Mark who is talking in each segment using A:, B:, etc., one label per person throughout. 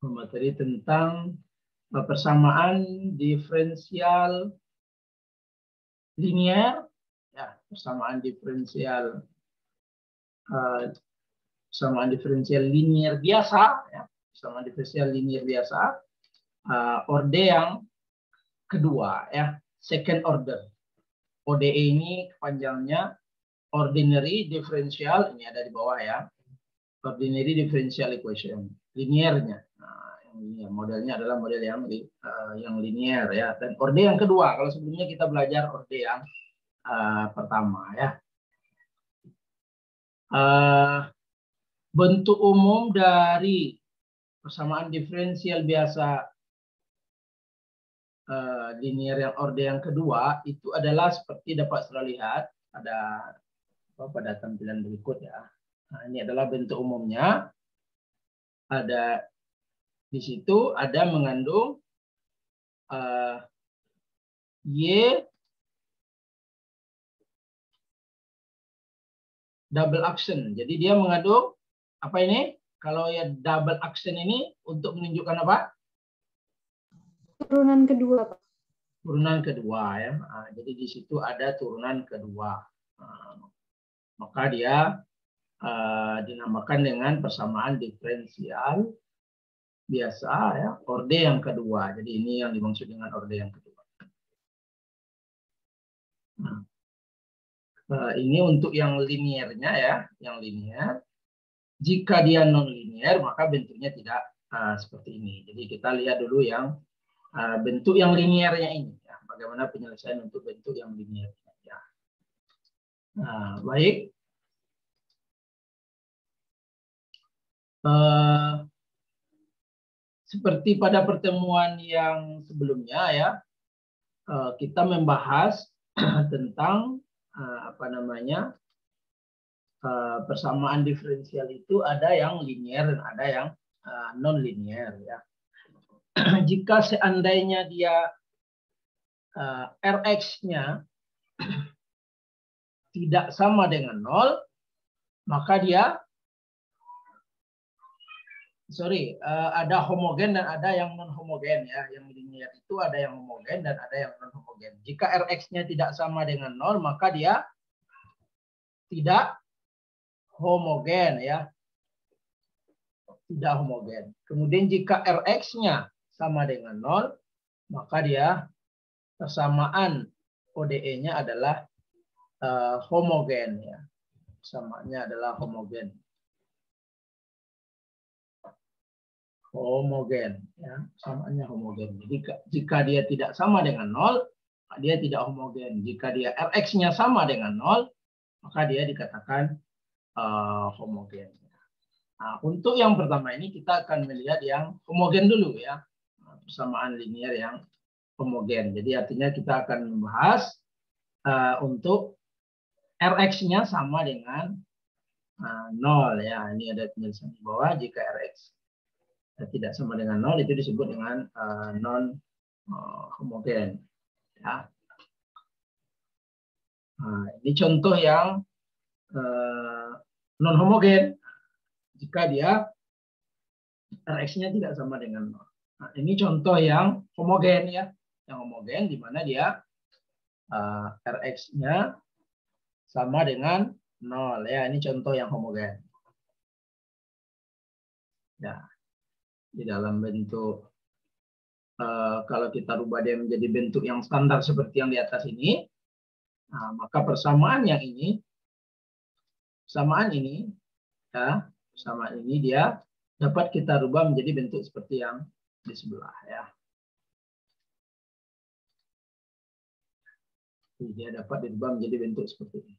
A: materi tentang persamaan diferensial linier, ya, persamaan diferensial linier biasa, ya, persamaan diferensial linier biasa, orde yang kedua, ya, second order. ODE ini kepanjangannya ordinary differential, ini ada di bawah ya, ordinary differential equation, liniernya. Nah, modelnya adalah model yang linier ya, dan orde yang kedua. Kalau sebelumnya kita belajar orde yang pertama ya. Bentuk umum dari persamaan diferensial biasa linear yang orde yang kedua itu adalah seperti dapat saudara lihat pada tampilan berikut ya. Nah, ini adalah bentuk umumnya. Ada di situ ada mengandung Y double action. Jadi dia mengandung apa ini? Kalau ya double action ini untuk menunjukkan apa?
B: Turunan kedua, Pak.
A: Turunan kedua ya. Nah, jadi di situ ada turunan kedua. Nah, maka dia dinamakan dengan persamaan diferensial biasa ya, orde yang kedua. Jadi ini yang dimaksud dengan orde yang kedua. Nah, ini untuk yang liniernya ya, yang linier. Jika dia non linier maka bentuknya tidak seperti ini. Jadi kita lihat dulu yang bentuk yang liniernya ini ya. Bagaimana penyelesaian untuk bentuk yang linier ya. Nah, baik. Seperti pada pertemuan yang sebelumnya ya, kita membahas tentang persamaan diferensial itu ada yang linier dan ada yang non linier ya. Jika seandainya dia Rx-nya tidak sama dengan 0, maka dia ada homogen dan ada yang non homogen ya. Yang linier itu ada yang homogen dan ada yang non homogen. Jika Rx-nya tidak sama dengan 0, maka dia tidak homogen ya. Tidak homogen. Kemudian jika Rx-nya sama dengan 0, maka dia persamaan ODE-nya adalah homogen ya. Persamaannya adalah homogen. Homogen ya, samaannya homogen. Jadi jika dia tidak sama dengan 0, dia tidak homogen. Jika dia Rx-nya sama dengan 0, maka dia dikatakan homogen. Nah, untuk yang pertama ini kita akan melihat yang homogen dulu ya, persamaan linier yang homogen. Jadi artinya kita akan membahas untuk Rx-nya sama dengan 0 ya. Ini ada penjelasan di bawah. Jika Rx tidak sama dengan 0 itu disebut dengan non homogen ya. Nah, ini contoh yang non homogen jika dia Rx-nya tidak sama dengan 0. Nah, ini contoh yang homogen ya, yang homogen di mana dia Rx-nya sama dengan 0 ya. Ini contoh yang homogen. Ya. Di dalam bentuk kalau kita rubah dia menjadi bentuk yang standar seperti yang di atas ini, nah, maka persamaan yang ini, persamaan ini dia dapat kita rubah menjadi bentuk seperti yang di sebelah ya. Dia dapat dirubah menjadi bentuk seperti ini.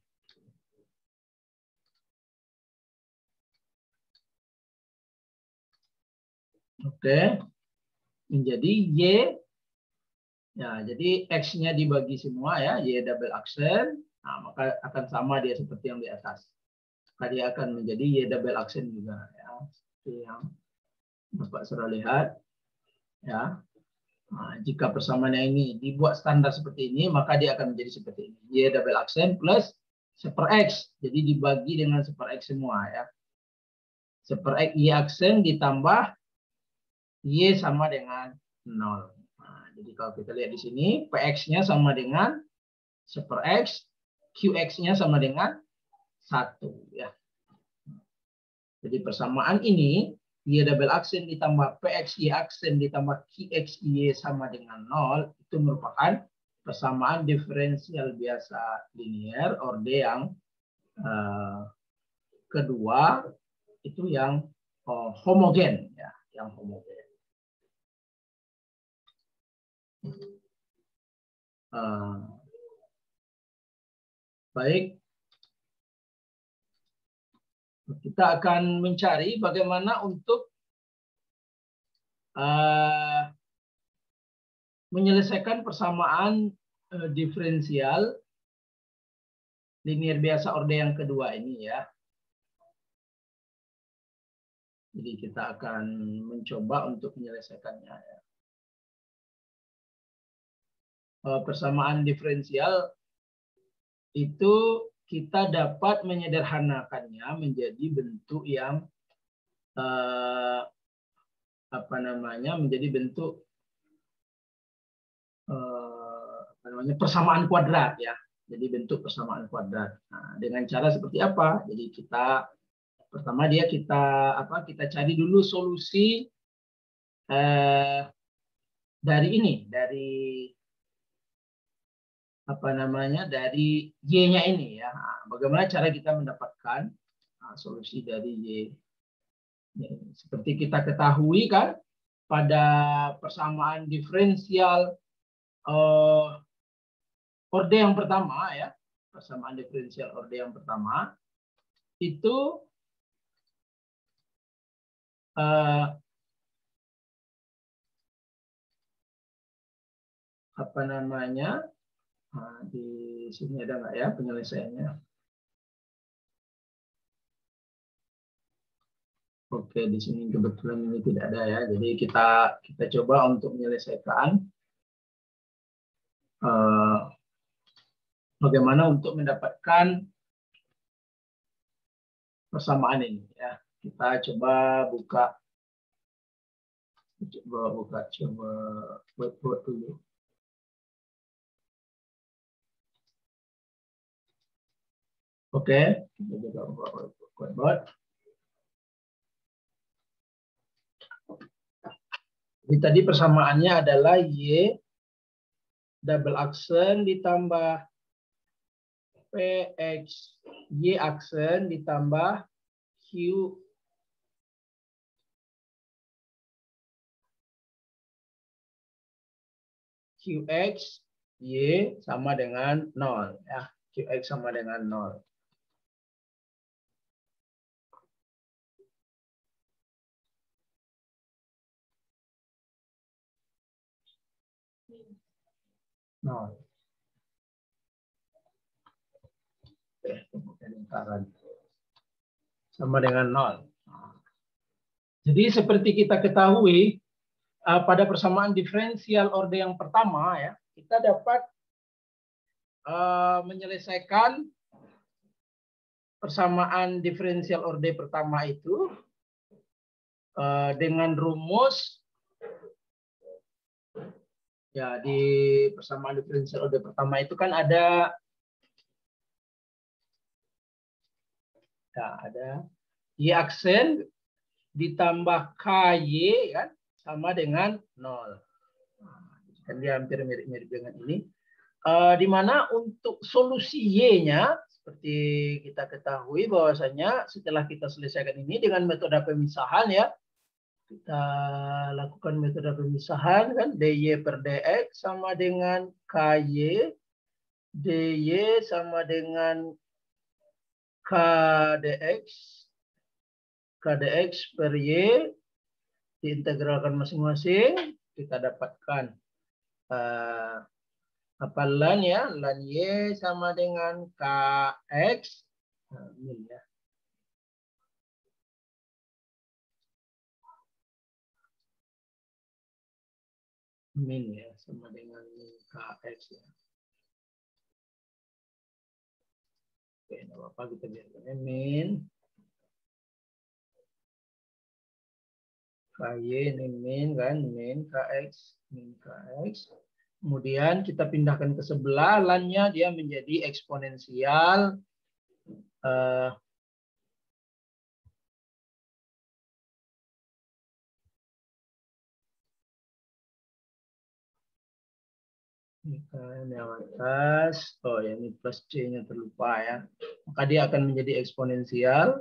A: Oke, menjadi Y ya, jadi X-nya dibagi semua ya, Y double aksen, nah, maka akan sama dia seperti yang di atas. Maka dia akan menjadi Y double aksen juga ya, seperti yang Bapak sudah lihat ya. Nah, jika persamaannya ini dibuat standar seperti ini, maka dia akan menjadi seperti ini, Y double aksen plus seper X, jadi dibagi dengan seper X semua ya. Seper X Y aksen ditambah Y sama dengan 0. Nah, jadi kalau kita lihat di sini, Px-nya sama dengan 1/x, Qx-nya sama dengan 1. Ya. Jadi persamaan ini, Y double aksen ditambah PXY aksen ditambah QXY sama dengan 0, itu merupakan persamaan diferensial biasa linear orde yang kedua, itu yang homogen, ya, yang homogen. Baik, kita akan mencari bagaimana untuk menyelesaikan persamaan diferensial linear biasa orde yang kedua ini, ya. Jadi kita akan mencoba untuk menyelesaikannya, ya. Persamaan diferensial itu kita dapat menyederhanakannya menjadi bentuk yang menjadi bentuk persamaan kuadrat, ya. Jadi bentuk persamaan kuadrat. Nah, dengan cara seperti apa? Jadi kita pertama kita cari dulu solusi dari ini, dari dari Y-nya ini, ya. Nah, bagaimana cara kita mendapatkan solusi dari Y? Seperti kita ketahui kan, pada persamaan diferensial orde yang pertama, ya, persamaan diferensial orde yang pertama itu di sini ada nggak ya penyelesaiannya? Oke, di sini kebetulan ini tidak ada, ya. Jadi kita coba untuk menyelesaikan bagaimana untuk mendapatkan persamaan ini, ya. Kita coba buka whiteboard dulu. Oke, kita coba buka whiteboard. Jadi tadi persamaannya adalah Y double aksen ditambah PX Y aksen ditambah QX Y sama dengan 0, ya. QX sama dengan 0. Sama dengan 0. Jadi seperti kita ketahui pada persamaan diferensial orde yang pertama, ya, kita dapat menyelesaikan persamaan diferensial orde pertama itu dengan rumus, ya. Di persamaan diferensial orde pertama itu kan ada Y aksen ditambah KY, kan, sama dengan 0. Kan dia hampir mirip-mirip dengan ini. Di mana untuk solusi Y-nya, seperti kita ketahui bahwasanya setelah kita selesaikan ini dengan metode pemisahan, ya. Kita lakukan metode pemisahan, kan, DY per DX sama dengan KY, DY sama dengan KDX, KDX per Y diintegralkan masing-masing, kita dapatkan lan, ya, lan Y sama dengan KX, min, ya. Min, ya, sama dengan KX, ya. Oke, tidak apa-apa, kita biarkan min KY ini min kan, min KX, min KX. Kemudian kita pindahkan ke sebelah, lannya dia menjadi eksponensial yang atas, oh ya ini plus C-nya terlupa ya. Maka dia akan menjadi eksponensial.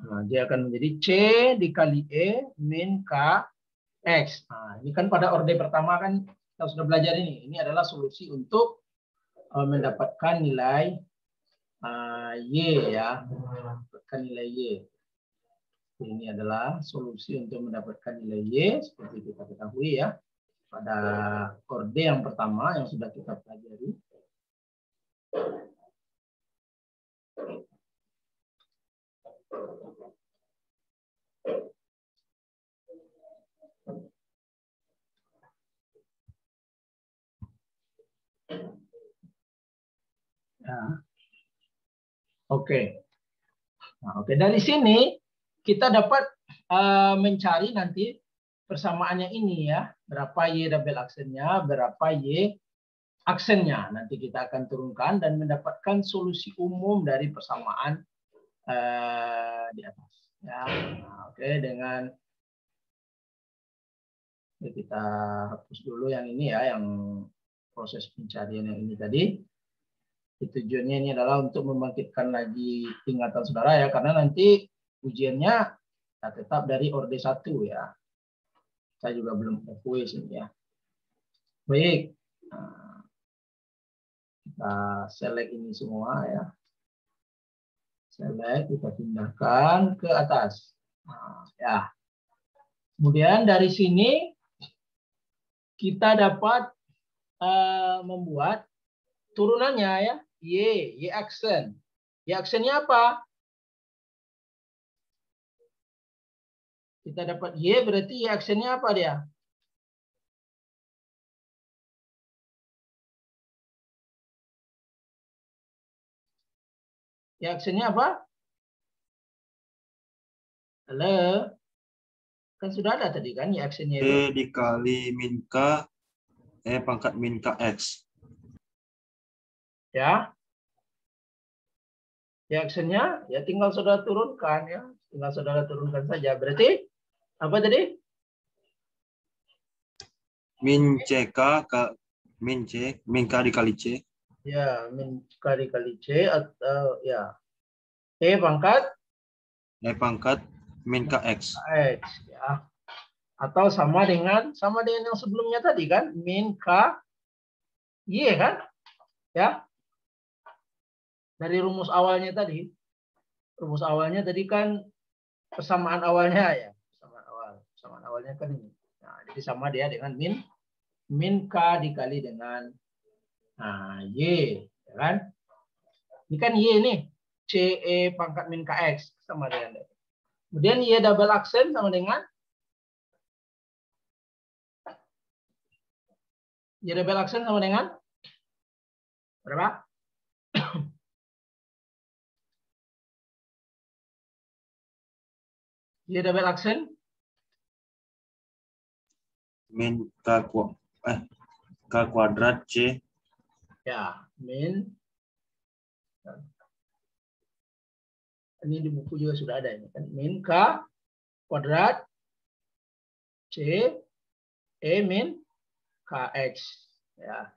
A: Nah, dia akan menjadi C dikali E min KX. Nah, ini kan pada orde pertama kan kita sudah belajar ini. Ini adalah solusi untuk mendapatkan nilai Y ya. Mendapatkan nilai Y. Ini adalah solusi untuk mendapatkan nilai Y seperti kita ketahui ya pada orde yang pertama yang sudah kita pelajari. Ya. Oke. Nah, oke, dari sini kita dapat mencari nanti persamaannya ini ya, berapa Y double aksennya, berapa Y aksennya. Nanti kita akan turunkan dan mendapatkan solusi umum dari persamaan di atas. Ya, nah, oke, dengan kita hapus dulu yang ini ya, yang proses pencarian yang ini tadi. Tujuannya ini adalah untuk membangkitkan lagi ingatan saudara ya, karena nanti ujiannya tetap dari orde 1 ya. Saya juga belum kuis ini ya. Baik, kita select ini semua ya. Select, kita pindahkan ke atas. Nah, ya. Kemudian dari sini kita dapat membuat turunannya ya. Y aksen. Y aksennya apa? Kita dapat Y berarti Y aksennya apa dia? Y aksennya apa? Halo? Kan sudah ada tadi kan Y aksennya itu.
B: E dikali min K, E pangkat min KX.
A: Ya. Y aksennya ya tinggal saudara turunkan ya. Tinggal saudara turunkan saja. Berarti apa tadi?
B: Min CK ke min C, min K dikali C.
A: Ya, min K dikali C atau ya. E pangkat
B: E pangkat min KX.
A: X ya. Atau sama dengan yang sebelumnya tadi kan, min K Y kan? Ya. Dari rumus awalnya tadi. Rumus awalnya tadi kan persamaan awalnya ya. Persamaan awalnya kan ini. Nah, jadi sama dia dengan min K dikali dengan Y, ya kan? Ini kan Y nih. CE pangkat min KX sama dengan ini. Kemudian Y double aksen sama dengan Y double aksen sama dengan berapa? Y double aksen
B: Min K kuadrat C.
A: ya, min ini di buku juga sudah ada ini kan, min K kuadrat C E min KX ya.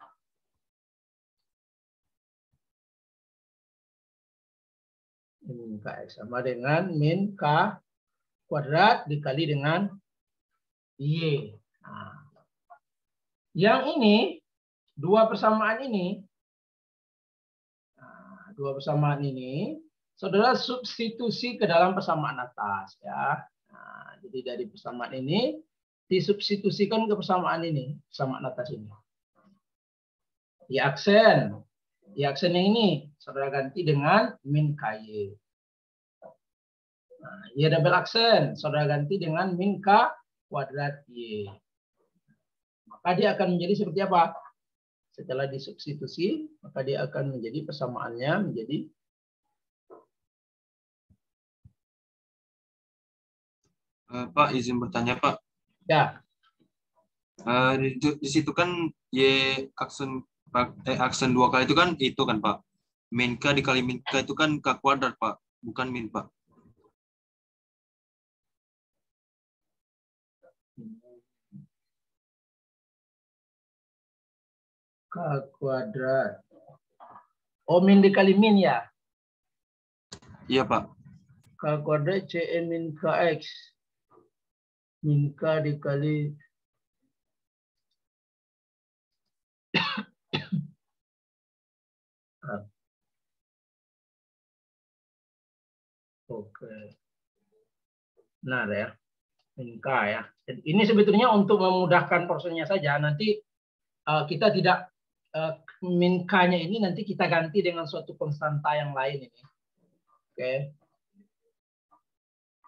A: Min KX sama dengan min K kuadrat dikali dengan Y. Nah, yang ini dua persamaan ini saudara substitusi ke dalam persamaan atas ya. Nah, jadi dari persamaan ini disubstitusikan ke persamaan ini, persamaan atas ini. Y aksen yang ini saudara ganti dengan min KY. Nah, Y double aksen saudara ganti dengan min K kuadrat Y. Maka dia akan menjadi seperti apa? Setelah disubstitusi, maka dia akan menjadi persamaannya menjadi
B: Pak, izin bertanya, Pak.
A: ya.
B: Di situ kan Y aksen 2 kali itu kan Pak. Min K dikali min K itu kan K kuadrat Pak, bukan min Pak.
A: K kuadrat. Oh, min dikali min ya?
B: Iya Pak.
A: K kuadrat CE min KX. Min K dikali oke. Benar ya. Min K ya. Ini sebetulnya untuk memudahkan prosesnya saja. Nanti kita tidak min K-nya ini nanti kita ganti dengan suatu konstanta yang lain ini. Oke.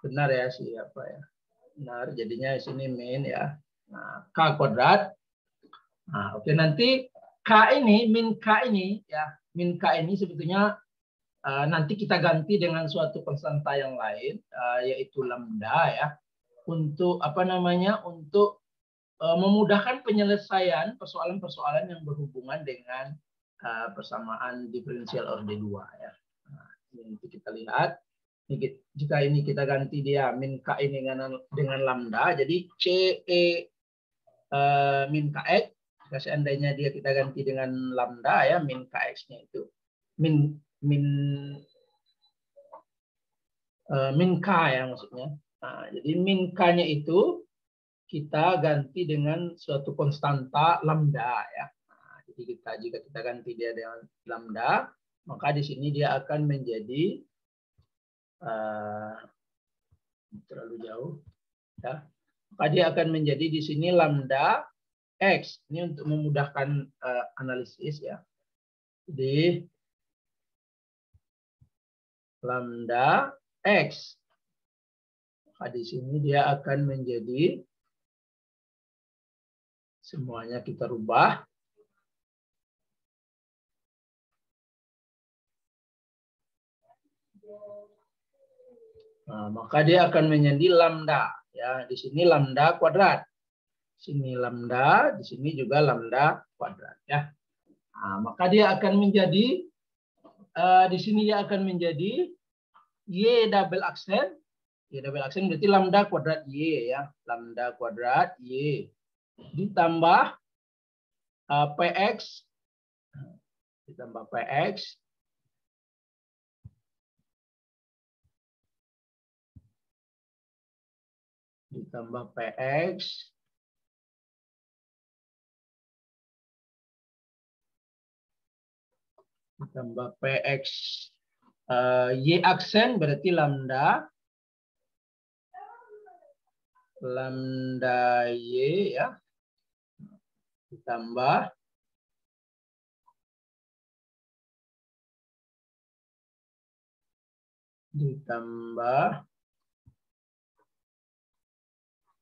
A: Benar ya siapa ya? Benar, jadinya di sini min ya. Nah, K kuadrat. Nah, oke, nanti K ini, min K ini ya, min K ini sebetulnya nanti kita ganti dengan suatu konstanta yang lain yaitu lambda ya. Untuk apa namanya? Untuk memudahkan penyelesaian persoalan-persoalan yang berhubungan dengan persamaan diferensial orde 2 ya. Nah, ini nanti kita lihat. Jika ini kita ganti dia min K ini dengan lambda, jadi CE min KX. Jika seandainya dia kita ganti dengan lambda ya, min KX-nya itu min K ya maksudnya. Nah, jadi min K-nya itu kita ganti dengan suatu konstanta lambda ya. Nah, jadi jika kita ganti dia dengan lambda, maka di sini dia akan menjadi terlalu jauh ya. Maka dia akan menjadi di sini lambda X. Ini untuk memudahkan analisis ya. Jadi lambda X. Maka di sini dia akan menjadi semuanya kita rubah. Nah, maka dia akan menjadi lambda ya. Di sini lambda kuadrat. Sini lambda, di sini juga lambda kuadrat ya. Nah, maka dia akan menjadi di sini dia akan menjadi Y double aksen. Y double aksen berarti lambda kuadrat Y ya. Lambda kuadrat Y ditambah PX ditambah PX ditambah PX ditambah PX Y aksen berarti lambda Y ya, ditambah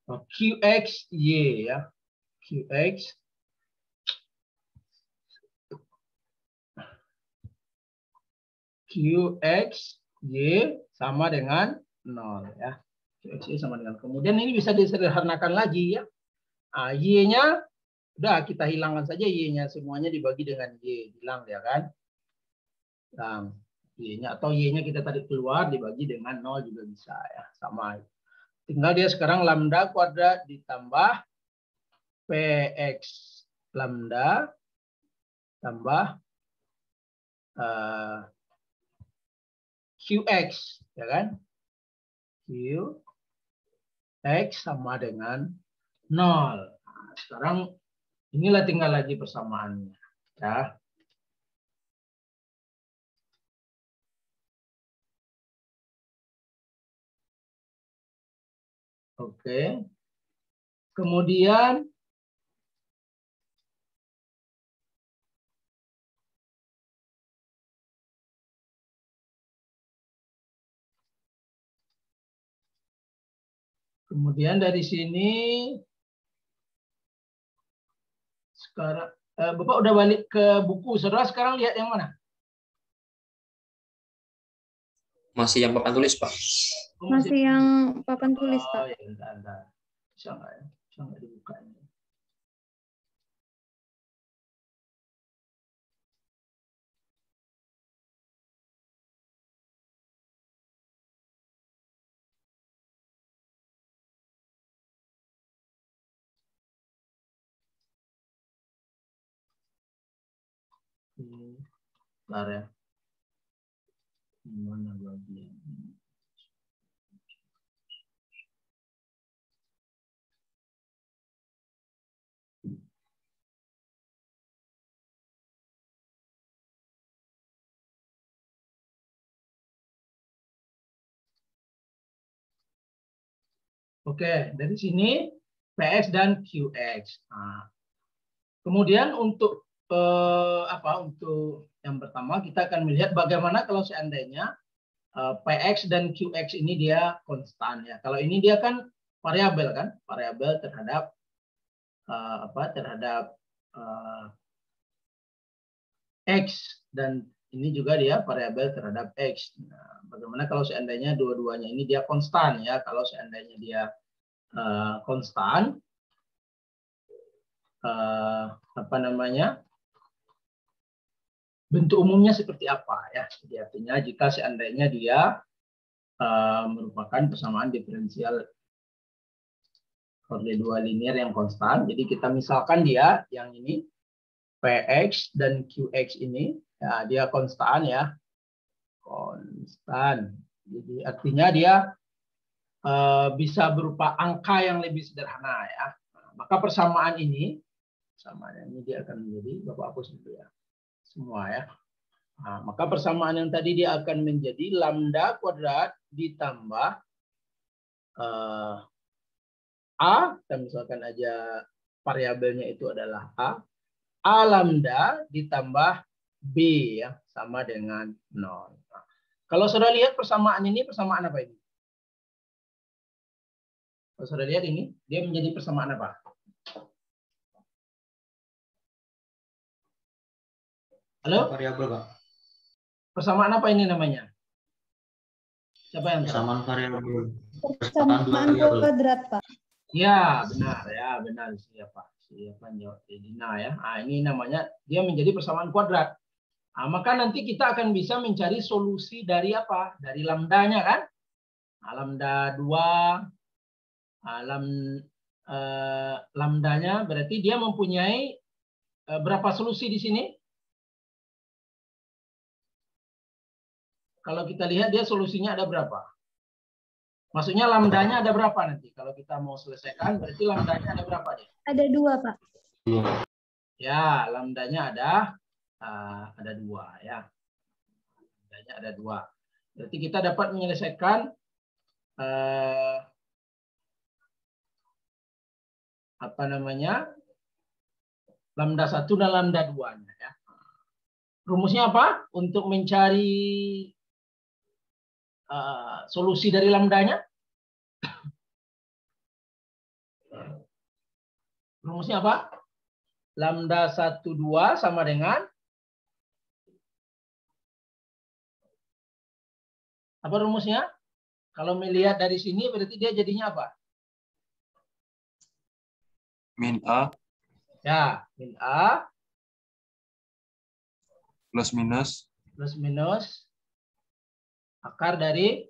A: QX Y ya, QX Y sama dengan 0 ya. QX Y sama dengan. Kemudian ini bisa disederhanakan lagi ya. Nah, Y-nya udah kita hilangkan saja Y-nya, semuanya dibagi dengan Y, hilang ya kan. Hilang Y-nya, atau Y-nya kita tarik keluar dibagi dengan 0 juga bisa ya, sama. Tinggal dia sekarang lambda kuadrat ditambah PX lambda tambah QX ya kan. QX sama dengan 0. Nah, sekarang inilah tinggal lagi persamaannya ya. Oke. Kemudian dari sini sekarang Bapak udah balik ke buku. Saudara sekarang lihat yang mana?
C: Masih yang papan tulis, Pak.
D: Masih yang papan tulis,
A: Oh,
D: Pak.
A: ya, bentar. Bisa nggak ya? Bisa nggak dibuka ini? Bentar ya. Mana bagian? Oke, dari sini PX dan QX. Nah, kemudian untuk untuk yang pertama kita akan melihat bagaimana kalau seandainya PX dan QX ini dia konstan ya. Kalau ini dia kan variabel kan, variabel terhadap X, dan ini juga dia variabel terhadap X. Nah, bagaimana kalau seandainya dua-duanya ini dia konstan ya? Kalau seandainya dia konstan, bentuk umumnya seperti apa ya? Jadi artinya jika seandainya dia merupakan persamaan diferensial Cauley dua linear yang konstan. Jadi kita misalkan dia yang ini PX dan QX ini ya, dia konstan ya. Konstan. Jadi artinya dia bisa berupa angka yang lebih sederhana ya. Nah, maka persamaan ini dia akan menjadi, Bapak hapus dulu ya. Semua ya. Nah, maka persamaan yang tadi dia akan menjadi lambda kuadrat ditambah A, kita misalkan aja variabelnya itu adalah A lambda ditambah B ya, sama dengan 0. Nah, kalau saudara lihat persamaan ini, persamaan apa ini? Kalau saudara lihat ini, dia menjadi persamaan apa? Halo?
C: Variabel, Pak.
A: Persamaan apa ini namanya? Siapa yang tahu?
C: Persamaan variabel.
D: Persamaan kuadrat, Pak.
A: Ya, benar siapa? Siapa jawab Dina ya. Nah, ini namanya dia menjadi persamaan kuadrat. Nah, maka nanti kita akan bisa mencari solusi dari apa? Dari lambdanya kan? Nah, lambda 2 lambdanya berarti dia mempunyai berapa solusi di sini? Kalau kita lihat dia solusinya ada berapa? Maksudnya lambdanya ada berapa nanti? Kalau kita mau selesaikan berarti lambdanya ada berapa dia?
D: Ada 2, Pak.
A: Ya, lambdanya ada 2 ya. Lambdanya ada 2. Berarti kita dapat menyelesaikan lambda 1 dan lambda 2-nya ya. Rumusnya apa? Untuk mencari solusi dari lambdanya. Rumusnya apa? Lambda 1, 2 sama dengan apa rumusnya? Kalau melihat dari sini berarti dia jadinya apa?
B: Min A
A: Ya, min A
B: plus minus akar dari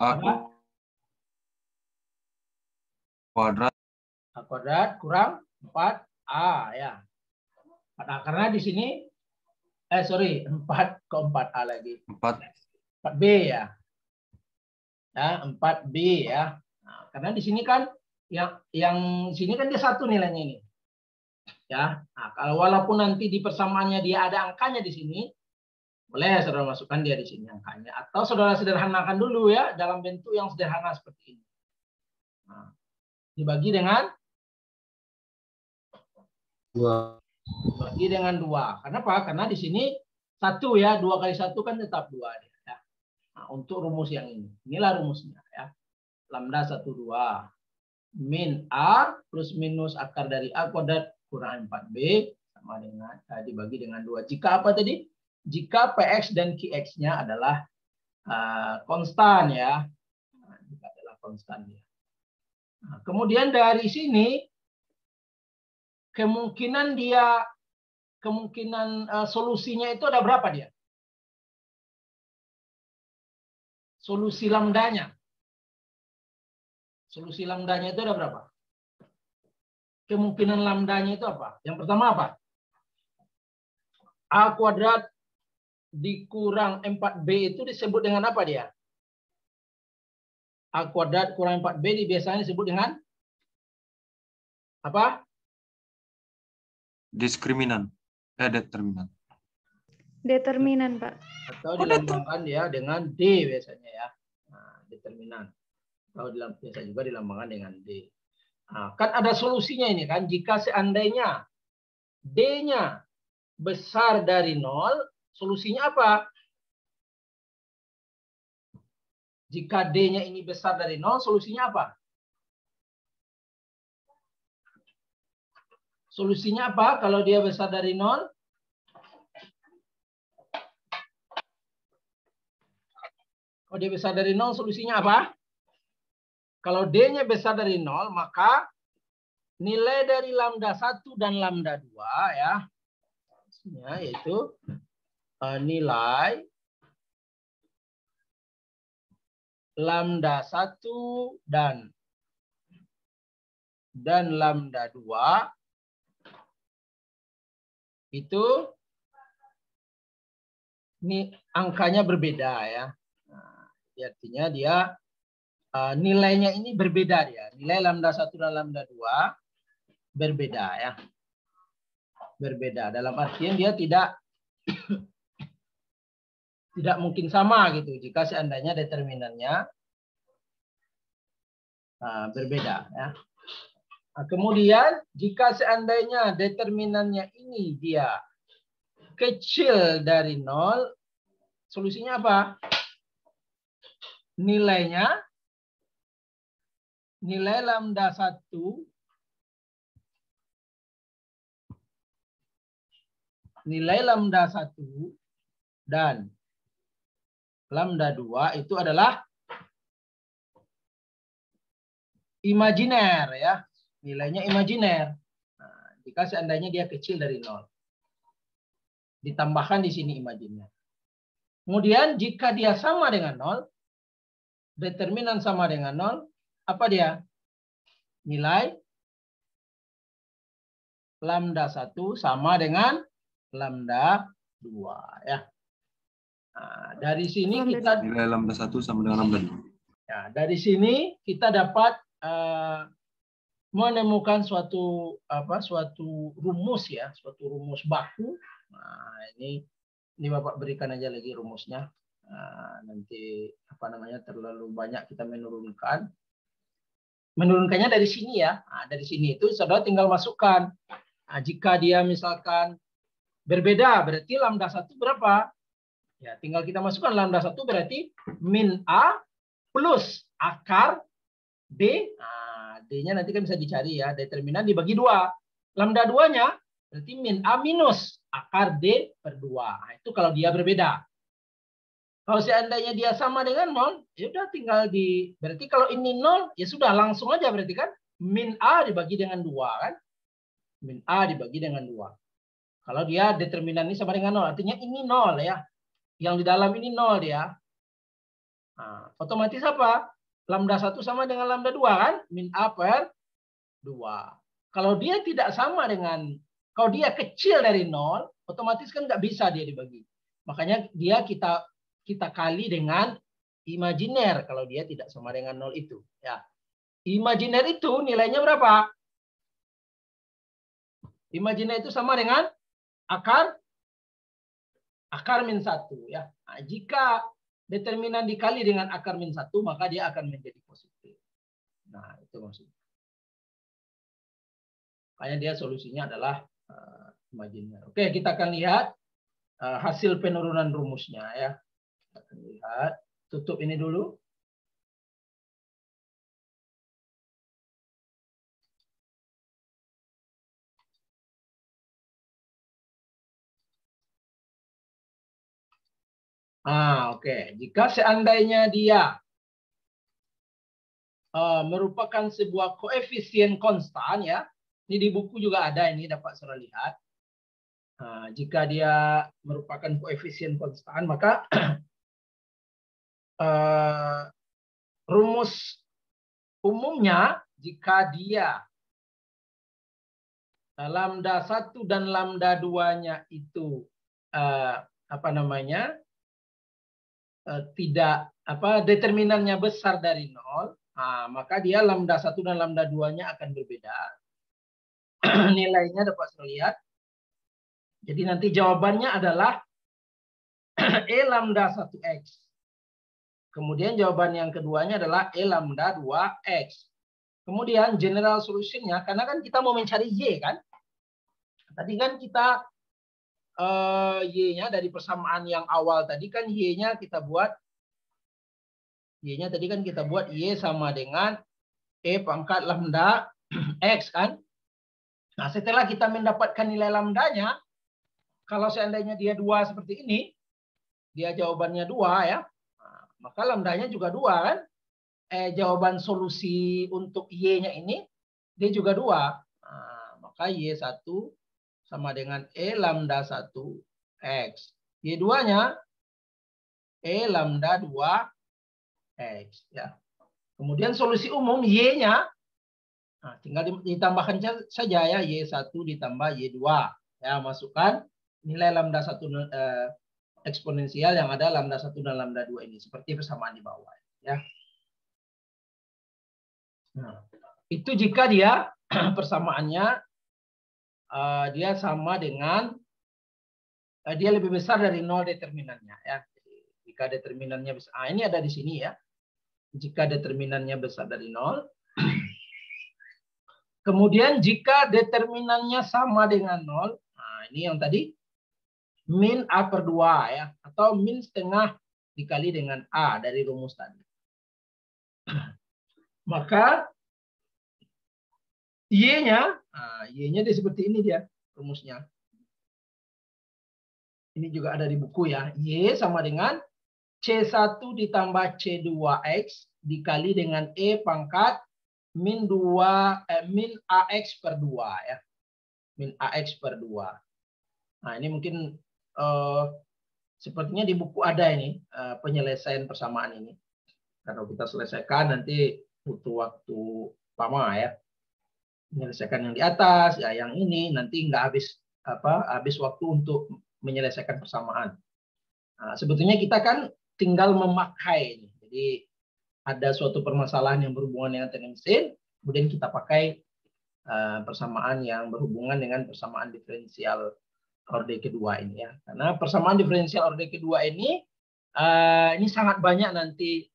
B: A
A: apa?
B: kuadrat
A: A kuadrat kurang 4A ya. Nah, karena di sini 4 ke 4A lagi. 4B ya. Ya, 4B ya. Nah, karena di sini kan yang sini kan dia 1 nilainya ini. Ya. Nah, kalau walaupun nanti di persamaannya dia ada angkanya di sini, boleh saudara masukkan dia di sini angkanya, atau saudara sederhanakan dulu ya dalam bentuk yang sederhana seperti ini. Nah, dibagi dengan
C: 2.
A: Bagi dengan 2. Kenapa? Karena di sini 1 ya, 2 kali 1 kan tetap 2 ya. Nah, untuk rumus yang ini. Inilah rumusnya ya. Lambda 1, 2. min A plus minus akar dari A kuadrat kurang 4B sama dengan dibagi dengan 2. Jika apa tadi? Jika PX dan QX-nya adalah konstan ya. Nah, jika adalah konstan ya. Nah, kemudian dari sini kemungkinan solusinya itu ada berapa dia? Solusi lambdanya. Solusi lambdanya itu ada berapa? Kemungkinan lambdanya itu apa? Yang pertama apa? A kuadrat dikurang 4B itu disebut dengan apa dia? A kuadrat kurang 4B biasanya disebut dengan apa?
B: Diskriminan. Determinan.
D: Determinan, Pak.
A: Atau dilambangkan dia dengan D biasanya ya. Nah, determinan. Atau biasa juga dilambangkan dengan D. Nah, kan ada solusinya ini kan. Jika seandainya D-nya besar dari 0, solusinya apa? Jika D-nya ini besar dari 0, solusinya apa? Solusinya apa kalau dia besar dari 0? Kalau dia besar dari 0, solusinya apa? Kalau D-nya besar dari 0, maka nilai dari lambda 1 dan lambda 2 ya. Yaitu nilai lambda 1 dan lambda 2 itu ini angkanya berbeda ya. Nah, artinya dia nilainya ini berbeda dia. Nilai lambda 1 dan lambda 2 berbeda ya. Berbeda dalam artian dia tidak tidak mungkin sama gitu jika seandainya determinannya berbeda ya. Nah, kemudian jika seandainya determinannya ini dia kecil dari 0, solusinya apa? Nilai lambda 1 dan lambda 2 itu adalah imajiner ya. Nilainya imajiner. Nah, jika seandainya dia kecil dari 0. Ditambahkan di sini imajiner. Kemudian jika dia sama dengan 0, determinan sama dengan 0, apa dia? Nilai lambda 1 sama dengan lambda 2 ya. Nah, dari sini kita
B: nilai lambda 1 sama dengan lambda 2.
A: Ya, dari sini kita dapat menemukan suatu rumus ya, suatu rumus baku. Nah, ini Bapak berikan aja lagi rumusnya. Nanti terlalu banyak kita menurunkan. Menurunkannya dari sini ya. Nah, dari sini itu saudara tinggal masukkan. Nah, jika dia misalkan berbeda, berarti lambda 1 berapa? Ya, tinggal kita masukkan lambda 1 berarti min A plus akar D. Nah, D-nya nanti kan bisa dicari ya. Determinan dibagi 2. Lambda 2-nya berarti min A minus akar D per 2. Nah, itu kalau dia berbeda. Kalau seandainya dia sama dengan 0, ya udah tinggal berarti kalau ini 0, ya sudah langsung aja berarti kan min A dibagi dengan 2 kan. Min A dibagi dengan 2. Kalau dia determinan ini sama dengan 0, artinya ini 0 ya. Yang di dalam ini 0 dia. Nah, otomatis apa? Lambda 1 sama dengan lambda 2 kan? Min A per 2. Kalau dia tidak sama dengan, kalau dia kecil dari 0, otomatis kan nggak bisa dia dibagi. Makanya dia kita kali dengan imajiner kalau dia tidak sama dengan 0 itu. Ya. Imajiner itu nilainya berapa? Imajiner itu sama dengan akar min 1 ya. Nah, jika determinan dikali dengan akar min 1, maka dia akan menjadi positif. Nah, itu maksudnya. Makanya dia solusinya adalah imajiner. Oke, kita akan lihat hasil penurunan rumusnya ya. Kita akan lihat. Tutup ini dulu. Oke. Jika seandainya dia merupakan sebuah koefisien konstan ya. Ini di buku juga ada, ini dapat saudara lihat. Jika dia merupakan koefisien konstan, maka rumus umumnya jika dia lambda 1 dan lambda 2-nya itu tidak determinannya besar dari 0, maka dia lambda 1 dan lambda 2-nya akan berbeda. Nilainya dapat saya lihat. Jadi nanti jawabannya adalah E lambda 1X. Kemudian jawaban yang keduanya adalah E lambda 2X. Kemudian general solutionnya, karena kan kita mau mencari Y kan. Tadi kan kita Y-nya dari persamaan yang awal tadi kan Y-nya kita buat. Y-nya tadi kan kita buat Y sama dengan E pangkat lambda X kan. Nah setelah kita mendapatkan nilai lambdanya, kalau seandainya dia 2 seperti ini, dia jawabannya 2 ya. Maka lambdanya juga 2 kan. Jawaban solusi untuk Y-nya ini dia juga 2. Maka Y1 sama dengan E lambda 1X. Y2-nya E lambda 2X ya. Kemudian solusi umum Y-nya tinggal ditambahkan saja ya, Y1 ditambah Y2 ya, masukkan nilai lambda 1 eksponensial yang ada lambda 1 dan lambda 2 ini seperti persamaan di bawah ya. Nah, itu jika dia persamaannya dia sama dengan dia lebih besar dari 0 determinannya ya. Jika determinannya besar, ini ada di sini ya. Jika determinannya besar dari 0. Kemudian jika determinannya sama dengan 0, ini yang tadi min A per 2 ya, atau min setengah dikali dengan A dari rumus tadi. Maka Y-nya, Y-nya dia seperti ini dia rumusnya. Ini juga ada di buku ya. Y sama dengan C1 ditambah C2X dikali dengan E pangkat min AX per 2 ya. Min AX per 2. Nah ini mungkin sepertinya di buku ada ini penyelesaian persamaan ini. Kalau kita selesaikan nanti butuh waktu lama ya. Menyelesaikan yang di atas ya, yang ini nanti nggak habis waktu untuk menyelesaikan persamaan. Nah, sebetulnya kita kan tinggal memakai ini. Jadi ada suatu permasalahan yang berhubungan dengan teknik mesin, kemudian kita pakai persamaan yang berhubungan dengan persamaan diferensial orde kedua ini ya. Karena persamaan diferensial orde kedua ini sangat banyak nanti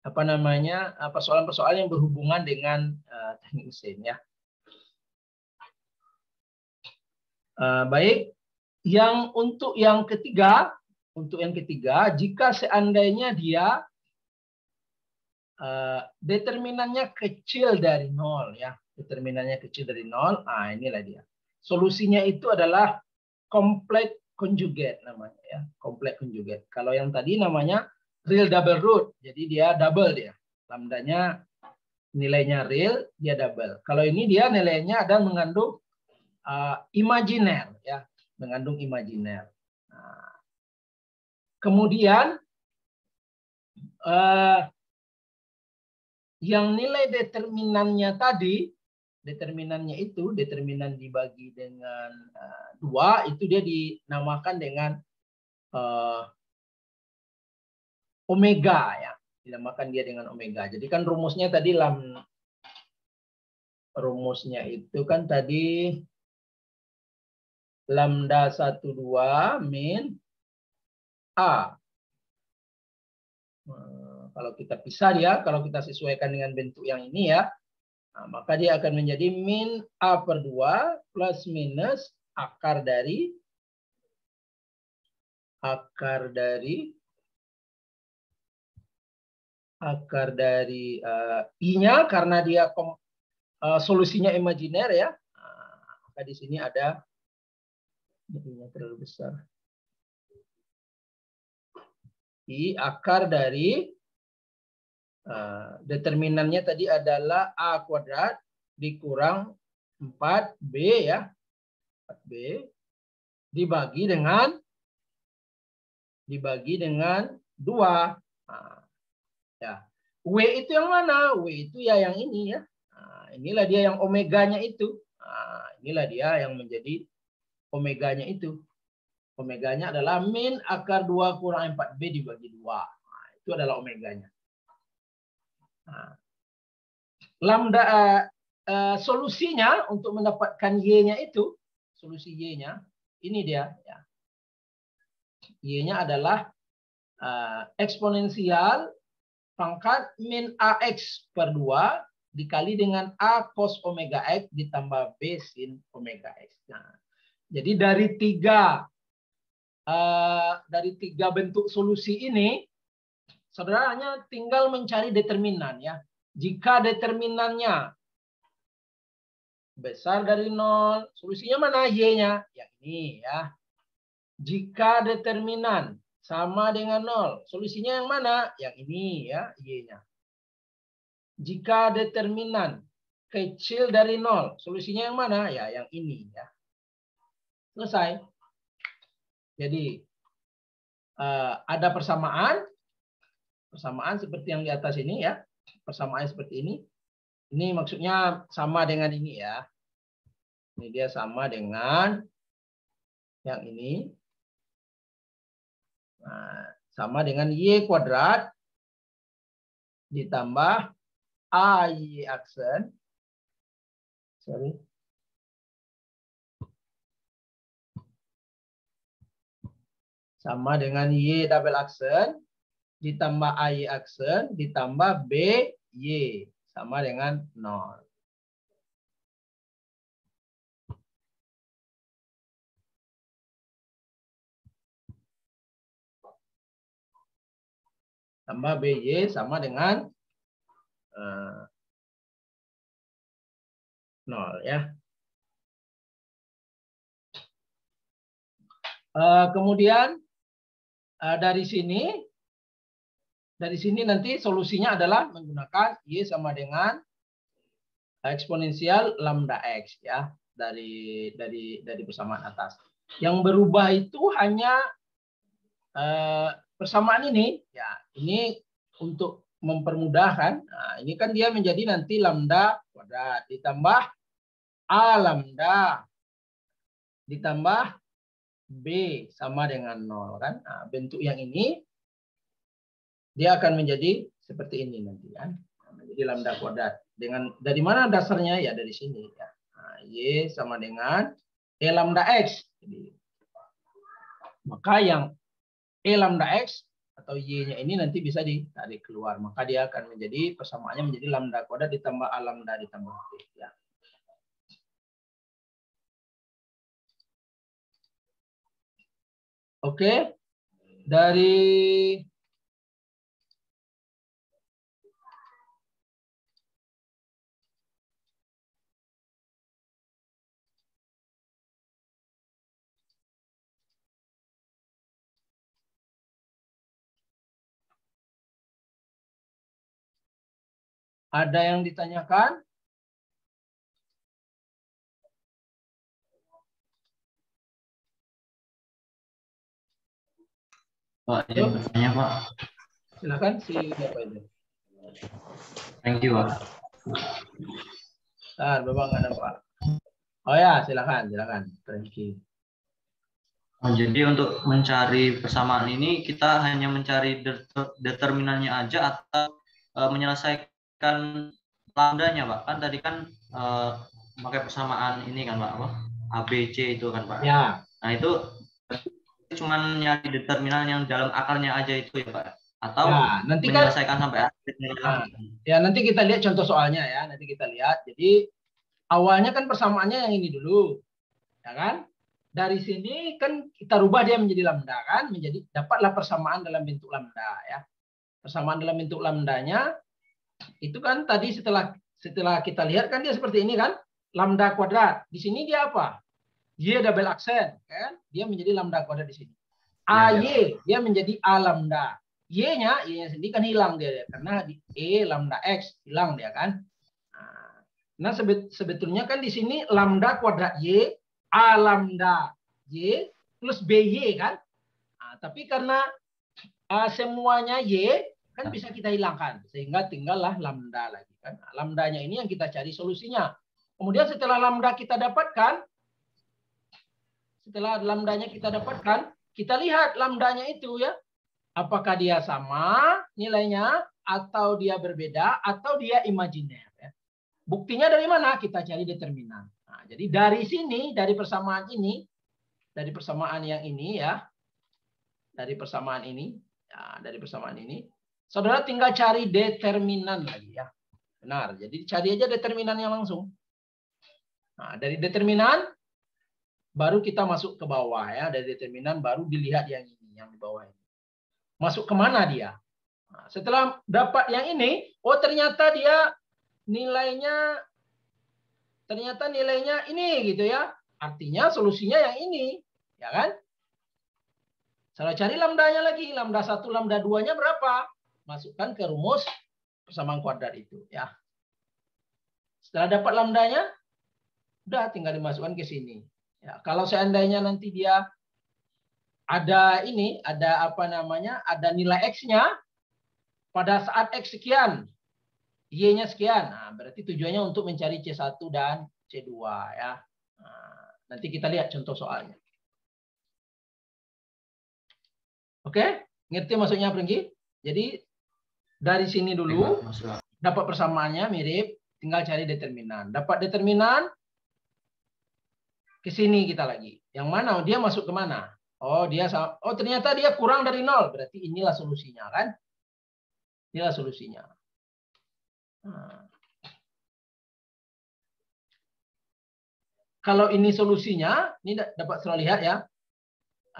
A: persoalan-persoalan yang berhubungan dengan teknik mesin ya. Baik, untuk yang ketiga, jika seandainya dia determinannya kecil dari 0 ya, determinannya kecil dari 0, inilah dia. Solusinya itu adalah complex conjugate namanya ya, complex conjugate. Kalau yang tadi namanya real double root, jadi dia double dia. Lambdanya nilainya real, dia double. Kalau ini dia nilainya ada mengandung imajiner ya, mengandung imajiner. Nah, kemudian yang nilai determinannya tadi, determinannya itu determinan dibagi dengan 2 itu dia dinamakan dengan omega ya, dinamakan dia dengan omega. Jadi kan rumusnya tadi rumusnya itu kan tadi lambda 12 min A. Kalau kita pisah dia, kalau kita sesuaikan dengan bentuk yang ini ya, maka dia akan menjadi min A per 2 plus minus akar dari I-nya karena dia solusinya imajiner ya. Maka di sini ada I-nya terlalu besar. I akar dari determinannya tadi adalah A kuadrat dikurang 4B ya. 4B dibagi dengan 2. Nah, ya. W itu yang mana? W itu ya yang ini ya. Nah, inilah dia yang omeganya itu. Nah, inilah dia yang menjadi omeganya itu. Omeganya adalah min akar 2 kurang 4B dibagi 2. Nah, itu adalah omeganya. Nah, lambda solusinya untuk mendapatkan Y-nya itu, solusi Y-nya, ini dia. Ya. Y-nya adalah eksponensial pangkat min AX per 2 dikali dengan A cos omega X ditambah B sin omega X. Nah, jadi dari tiga bentuk solusi ini, saudara hanya tinggal mencari determinan ya. Jika determinannya besar dari 0, solusinya mana? Y-nya. Yang ini ya. Jika determinan sama dengan 0, solusinya yang mana? Yang ini ya, Y-nya. Jika determinan kecil dari 0, solusinya yang mana? Ya, yang ini ya. Selesai. Jadi ada persamaan seperti yang di atas ini ya. Persamaan seperti ini. Ini maksudnya sama dengan ini ya. Ini dia sama dengan yang ini. Nah, sama dengan Y kuadrat ditambah AY aksen. Sama dengan Y double aksen ditambah AY aksen ditambah BY sama dengan 0. Tambah BY sama dengan 0 ya. Kemudian dari sini nanti solusinya adalah menggunakan Y sama dengan eksponensial lambda X ya, dari persamaan atas. Yang berubah itu hanya persamaan ini ya, ini untuk mempermudahkan. Nah, ini kan dia menjadi nanti lambda kuadrat ditambah A lambda ditambah B sama dengan 0 kan. Nah, bentuk yang ini dia akan menjadi seperti ini nanti kan. Menjadi lambda kuadrat. Dengan dari mana dasarnya? Ya dari sini ya. Nah, Y sama dengan E lambda X. Jadi, maka yang E lambda X atau Y-nya ini nanti bisa ditarik keluar. Maka dia akan menjadi persamaannya menjadi lambda kuadrat ditambah A lambda ditambah B ya. Oke. Dari ada yang ditanyakan?
C: Pak, izin bertanya, Pak.
A: Silakan si Bapak itu.
C: Thank you, Pak.
A: Bapak nggak ada Pak. Oh ya, silakan. Thank you.
C: Oh, jadi untuk mencari persamaan ini kita hanya mencari determinannya aja atau menyelesaikan lambdanya, Pak? Kan tadi kan pakai persamaan ini kan, Pak, apa? ABC itu kan, Pak.
A: Ya.
C: Nah, itu cuman nyari determinan yang dalam akarnya aja itu ya, Pak? Atau
A: ya, nanti
C: menyelesaikan kan, sampai akhirnya?
A: Nah, ya nanti kita lihat contoh soalnya ya. Nanti kita lihat. Jadi awalnya kan persamaannya yang ini dulu, ya kan? Dari sini kan kita rubah dia menjadi lambda kan, dapatlah persamaan dalam bentuk lambda ya. Persamaan dalam bentuk lambdanya itu kan tadi setelah kita lihat kan dia seperti ini kan, lambda kuadrat. Di sini dia apa? Y double aksen kan, dia menjadi lambda kuadrat di sini. AY dia menjadi A lambda. Y-nya sendiri kan hilang dia karena di E lambda X hilang dia kan. Nah, sebetulnya kan di sini lambda kuadrat Y A lambda Y plus BY kan. Nah, tapi karena semuanya Y kan bisa kita hilangkan sehingga tinggallah lambda lagi kan. Nah, lambdanya ini yang kita cari solusinya. Kemudian setelah lambda kita dapatkan, kita lihat lambdanya itu ya. Apakah dia sama nilainya atau dia berbeda atau dia imajiner ya. Buktinya dari mana? Kita cari determinan. Nah, jadi dari sini, dari persamaan ini, dari persamaan yang ini ya, dari persamaan ini, saudara tinggal cari determinan lagi ya. Benar. Jadi cari aja determinannya langsung. Nah, dari determinan baru kita masuk ke bawah ya. Dari determinan baru dilihat yang ini, yang di bawah ini. Masuk kemana dia? Nah, setelah dapat yang ini, oh ternyata dia nilainya ini gitu ya. Artinya solusinya yang ini, ya kan? Saya cari lambdanya lagi, lambda 1, lambda 2-nya berapa? Masukkan ke rumus persamaan kuadrat itu, ya. Setelah dapat lambdanya, udah tinggal dimasukkan ke sini. Ya, kalau seandainya nanti dia ada ini, ada nilai X-nya pada saat X sekian, Y-nya sekian. Nah, berarti tujuannya untuk mencari C1 dan C2 ya. Nah, nanti kita lihat contoh soalnya. Oke, ngerti maksudnya Prengki? Jadi dari sini dulu dapat persamaannya mirip, tinggal cari determinan. Dapat determinan, ke sini kita lagi. Yang mana? Dia masuk ke mana? Oh, ternyata dia kurang dari 0. Berarti inilah solusinya kan? Inilah solusinya. Nah. Kalau ini solusinya, ini dapat saudara lihat ya.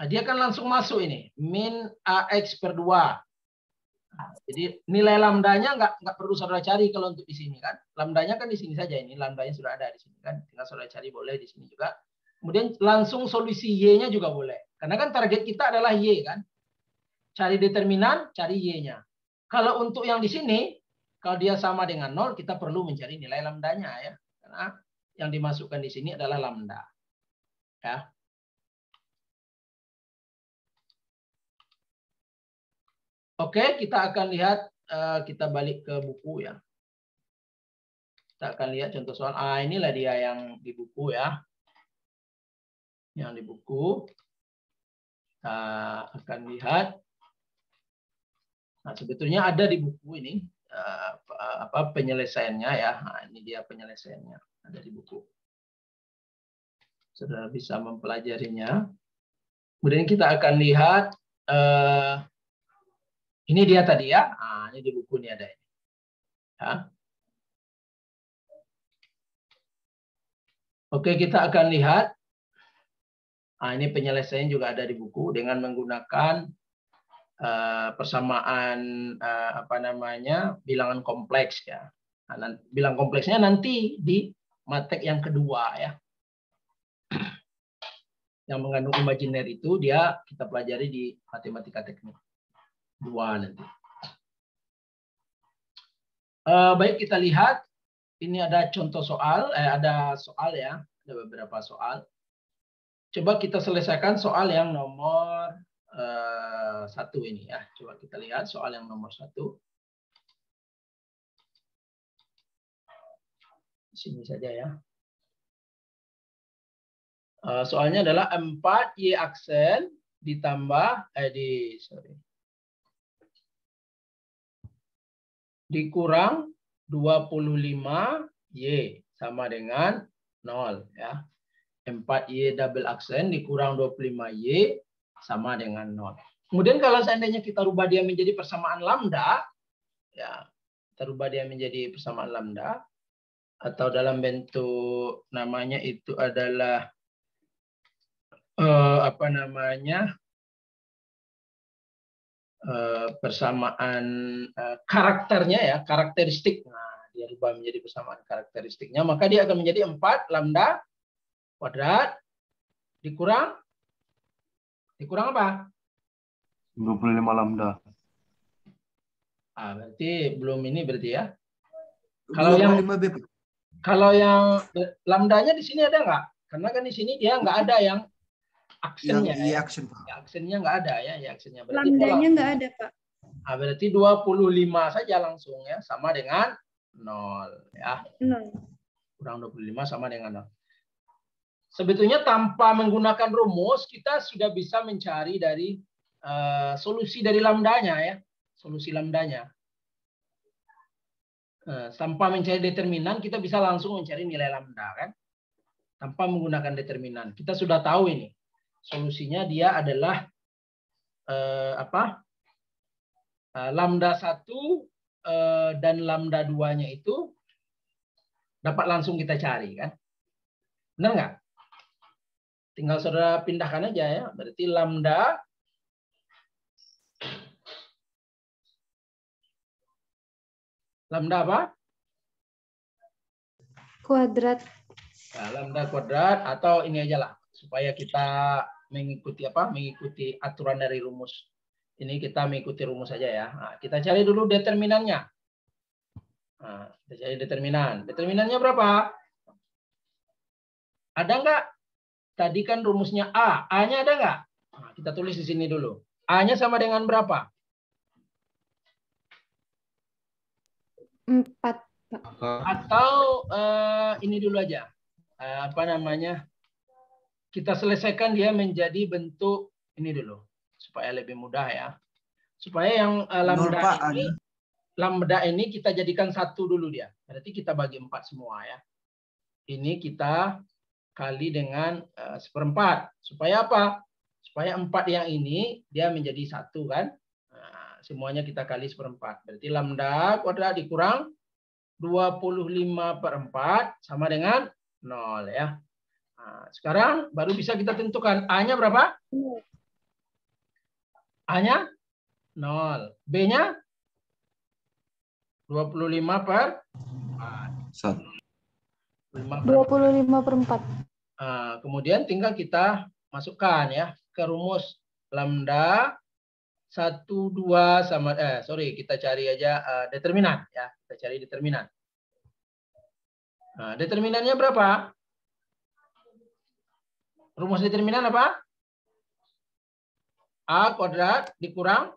A: Dia kan langsung masuk ini. Min AX per 2. Nah, jadi nilai lambdanya nggak perlu saudara cari kalau untuk di sini kan. Lambdanya kan di sini saja ini. Lambdanya sudah ada di sini kan. Tinggal saudara cari boleh di sini juga. Kemudian langsung solusi Y-nya juga boleh. Karena kan target kita adalah Y kan. Cari determinan, cari Y-nya. Kalau untuk yang di sini, kalau dia sama dengan 0, kita perlu mencari nilai lambdanya ya. Karena yang dimasukkan di sini adalah lambda. Ya. Oke, kita akan lihat, kita balik ke buku ya. Kita akan lihat contoh soal. Inilah dia yang di buku ya. Yang di buku. Kita akan lihat. Nah, sebetulnya ada di buku ini penyelesaiannya ya. Nah, ini dia penyelesaiannya, ada di buku. Saudara bisa mempelajarinya. Kemudian kita akan lihat ini dia tadi ya. Nah, ini di buku ini ada ini. Ya. Oke, kita akan lihat. Nah, ini penyelesaian juga ada di buku dengan menggunakan persamaan bilangan kompleks ya. Nah, bilang kompleksnya nanti di matek yang kedua ya. Yang mengandung imajiner itu kita pelajari di matematika teknik 2 nanti. Baik, kita lihat ini ada contoh soal, ada soal ya, ada beberapa soal. Coba kita selesaikan soal yang nomor 1 ini ya. Coba kita lihat soal yang nomor 1. Di sini saja ya. Soalnya adalah 4Y aksen ditambah dikurang 25Y sama dengan 0 ya. 4Y double aksen dikurang 25Y sama dengan 0. Kemudian kalau seandainya kita rubah dia menjadi persamaan lambda, ya, kita rubah dia menjadi persamaan lambda, atau dalam bentuk namanya itu adalah persamaan karakternya ya, karakteristik. Nah, dia rubah menjadi persamaan karakteristiknya, maka dia akan menjadi 4 lambda kuadrat dikurang apa?
B: 25 lambda.
A: Berarti belum ini berarti ya. Kalau yang
E: 25B, Pak.
A: Kalau yang lambdanya di sini ada nggak? Karena kan di sini dia nggak ada yang aksennya.
E: Yang i-action, Pak.
A: Ya, aksennya nggak ada ya, aksennya. Berarti
D: Lambdanya nggak ada, Pak.
A: Berarti 25 saja langsung ya, sama dengan 0 ya.
D: 0.
A: Kurang 25 sama dengan 0. Sebetulnya tanpa menggunakan rumus kita sudah bisa mencari dari solusi dari lambdanya ya, solusi lambdanya. Tanpa mencari determinan kita bisa langsung mencari nilai lambda kan, tanpa menggunakan determinan. Kita sudah tahu ini solusinya, dia adalah lambda 1 dan lambda 2-nya itu dapat langsung kita cari kan, benar nggak? Tinggal saudara pindahkan aja ya. Berarti lambda apa?
D: Kuadrat.
A: Nah, lambda kuadrat, atau ini aja lah supaya kita mengikuti mengikuti aturan dari rumus. Ini kita mengikuti rumus saja ya. Nah, kita cari dulu determinannya. Nah, kita cari determinan. Determinannya berapa? Ada nggak? Tadi kan rumusnya A. A-nya ada nggak? Nah, kita tulis di sini dulu. A-nya sama dengan berapa?
D: 4.
A: Atau ini dulu aja. Kita selesaikan dia menjadi bentuk ini dulu. Supaya lebih mudah ya. Supaya yang lambda ini kita jadikan 1 dulu dia. Berarti kita bagi 4 semua ya. Ini kita kali dengan 1/4. Supaya apa? Supaya 4 yang ini dia menjadi 1 kan. Nah, semuanya kita kali 1/4. Berarti lambda kuadrat dikurang 25/4 sama dengan 0 ya. Nah, sekarang baru bisa kita tentukan A-nya berapa? A-nya 0. B-nya 25/4.
D: 25/4.
A: Kemudian tinggal kita masukkan ya ke rumus lambda 1, 2 sama kita cari aja determinan ya. Kita cari determinan. Nah, determinannya berapa? Rumus determinan apa? A kuadrat dikurang.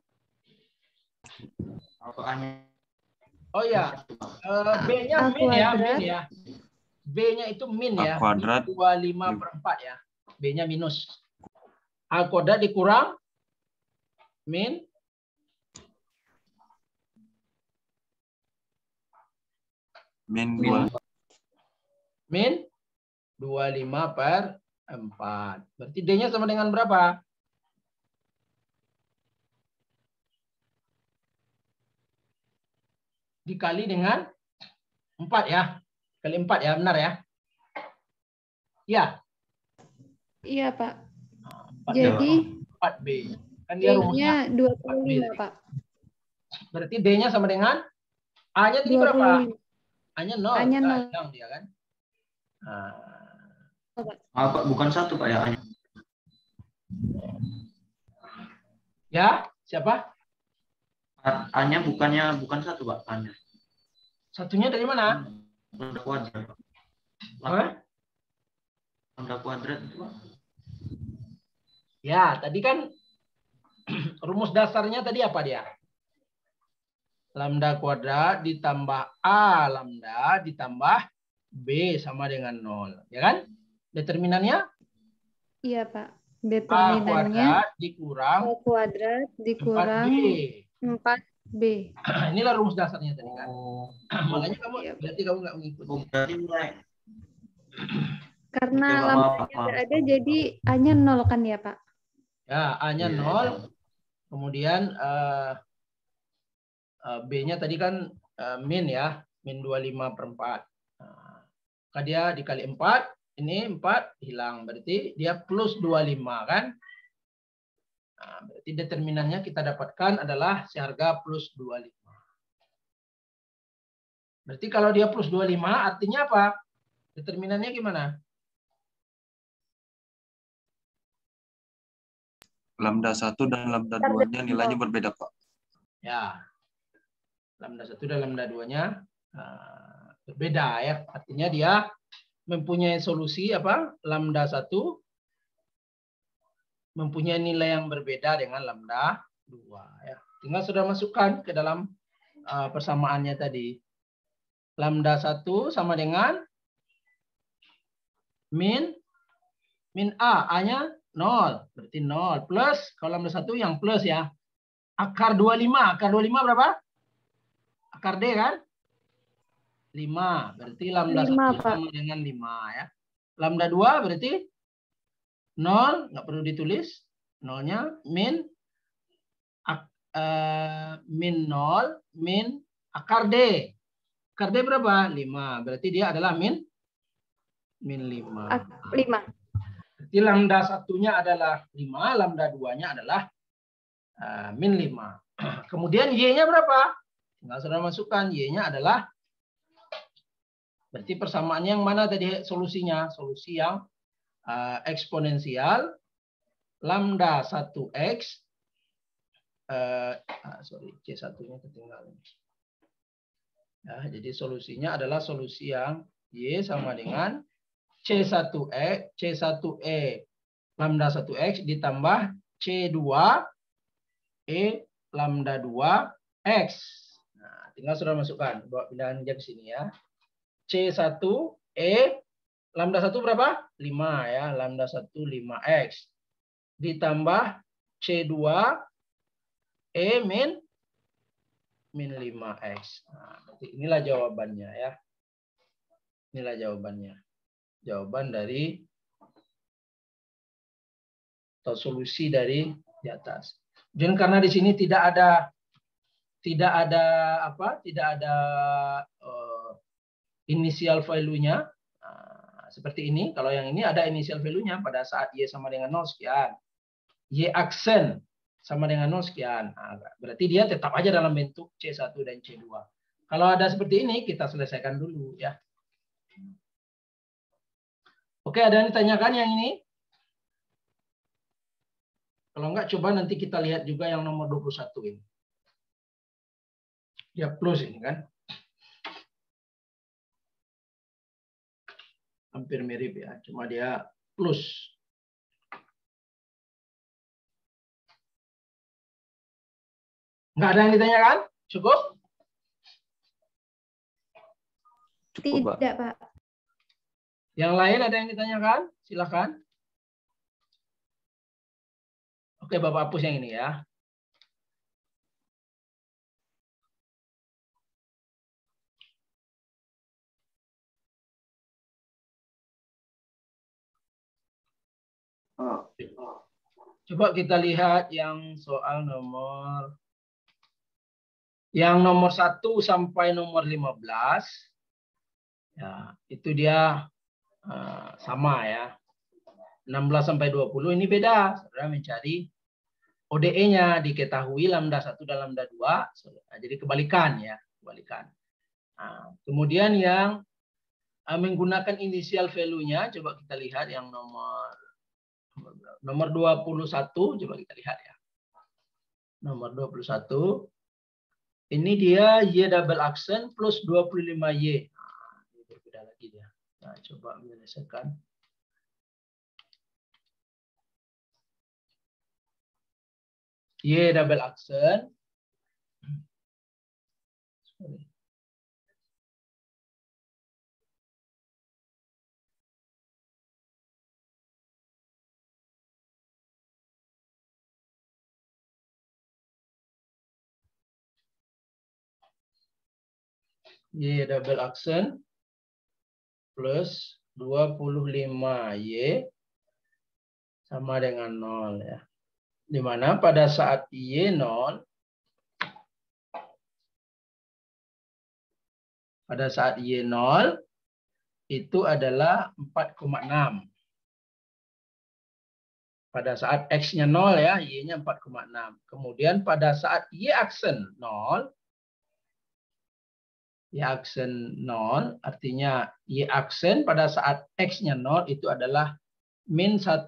A: Oh ya, B-nya min ya. B-nya itu min ya.
B: A kuadrat
A: 25/4 ya. B-nya minus. A kuadrat dikurang min 25/4. Berarti D-nya sama dengan berapa? Dikali dengan 4 ya. Kali 4 ya, benar ya? Ya.
D: Iya, Pak.
A: 4
D: Jadi
A: 4B. Kan dia rumusnya
D: 25, Pak.
A: Berarti D-nya sama dengan A-nya tadi berapa?
D: 25.
A: A-nya 0.
D: A-nya 0.
A: Hilang dia kan.
C: Pak, bukan 1 Pak ya.
A: Ya, siapa?
C: A-nya bukan 1 Pak, A-nya.
A: Satunya dari mana?
C: Lambda kuadrat, Pak. Lambda kuadrat itu, Pak.
A: Ya, tadi kan rumus dasarnya tadi apa dia? Lambda kuadrat ditambah A lambda ditambah B sama dengan 0. Ya kan? Determinannya?
D: Iya, Pak.
A: A
D: Determinannya
A: kuadrat dikurang
D: A kuadrat dikurang 4B.
A: Inilah rumus dasarnya tadi kan. Makanya kamu
D: Iya,
A: berarti kamu nggak mengikuti.
C: Berarti mulai.
D: Karena
C: Oke, Pak,
D: lambdanya
C: maaf.
D: nggak ada, jadi A-nya 0 kan ya, Pak?
A: Ya, A-nya
C: Iya.
A: 0. Kemudian B-nya tadi kan min ya, min 25/4. Maka dia dikali 4, ini 4 hilang. Berarti dia plus 25 kan. Nah, berarti determinannya kita dapatkan adalah seharga plus 25. Berarti kalau dia plus 25 artinya apa? Determinannya gimana?
B: Lambda 1 dan lambda 2-nya nilainya berbeda, Pak.
A: Ya. Lambda 1 dan lambda 2-nya berbeda ya. Artinya dia mempunyai solusi apa? Lambda 1 mempunyai nilai yang berbeda dengan lambda 2 ya. Tinggal sudah masukkan ke dalam persamaannya tadi. Lambda 1 sama dengan min A, A-nya 0, berarti 0 plus kalau lambda 1 yang plus ya. Akar 25 berapa? Akar D kan? 5, berarti lambda 1 sama dengan 5 ya. Lambda 2 berarti 0, nggak perlu ditulis. 0-nya min 0 min akar D. Akar D berapa? 5, berarti dia adalah min 5.
D: 5.
A: Berarti lambda 1-nya adalah 5, lambda 2-nya adalah min 5. Kemudian Y-nya berapa? Tinggal saudara masukkan. Y-nya adalah, berarti persamaannya yang mana tadi solusinya? Solusi yang eksponensial lambda 1x. C1-nya ketinggalan. Ya, jadi solusinya adalah solusi yang Y sama dengan C1E lambda 1x ditambah C2E lambda 2x. Nah, tinggal sudah masukkan. Bawa pindahan aja ke sini ya. C1E lambda 1 berapa? 5 ya. Lambda 1 5x. Ditambah C2E min 5x. Nah, berarti inilah jawabannya ya. Inilah jawabannya. Jawaban dari atau solusi dari di atas. Dan karena di sini tidak ada initial value-nya seperti ini. Kalau yang ini ada initial value-nya pada saat Y sama dengan 0 sekian. Y aksen sama dengan 0 sekian. Nah, berarti dia tetap aja dalam bentuk C1 dan C2. Kalau ada seperti ini kita selesaikan dulu ya. Oke, ada yang ditanyakan yang ini? Kalau enggak, coba nanti kita lihat juga yang nomor 21 ini. Dia plus ini kan. Hampir mirip ya, cuma dia plus. Enggak ada yang ditanyakan? Cukup?
D: Tidak, Pak.
A: Yang lain ada yang ditanyakan? Silakan. Oke, Bapak hapus yang ini ya. Coba kita lihat yang soal nomor 1 sampai nomor 15. Ya, itu dia sama ya. 16 sampai 20 ini beda. Saudara mencari ODE-nya, diketahui lambda 1 dan lambda 2. Jadi kebalikan ya, kebalikan. Nah, kemudian yang menggunakan initial value-nya, coba kita lihat yang nomor 21, coba kita lihat ya. Nomor 21. Ini dia Y double aksen plus 25Y. Nah, ini berbeda lagi dia. Nah, coba menyelesaikan. Y double aksen. Y double aksen plus 25Y sama dengan 0 ya. Di mana pada saat Y 0, pada saat Y 0 itu adalah 4,6. Pada saat X-nya 0 ya, Y-nya 4,6. Kemudian pada saat Y aksen 0, Y aksen 0, artinya Y aksen pada saat X-nya 0 itu adalah min 1,2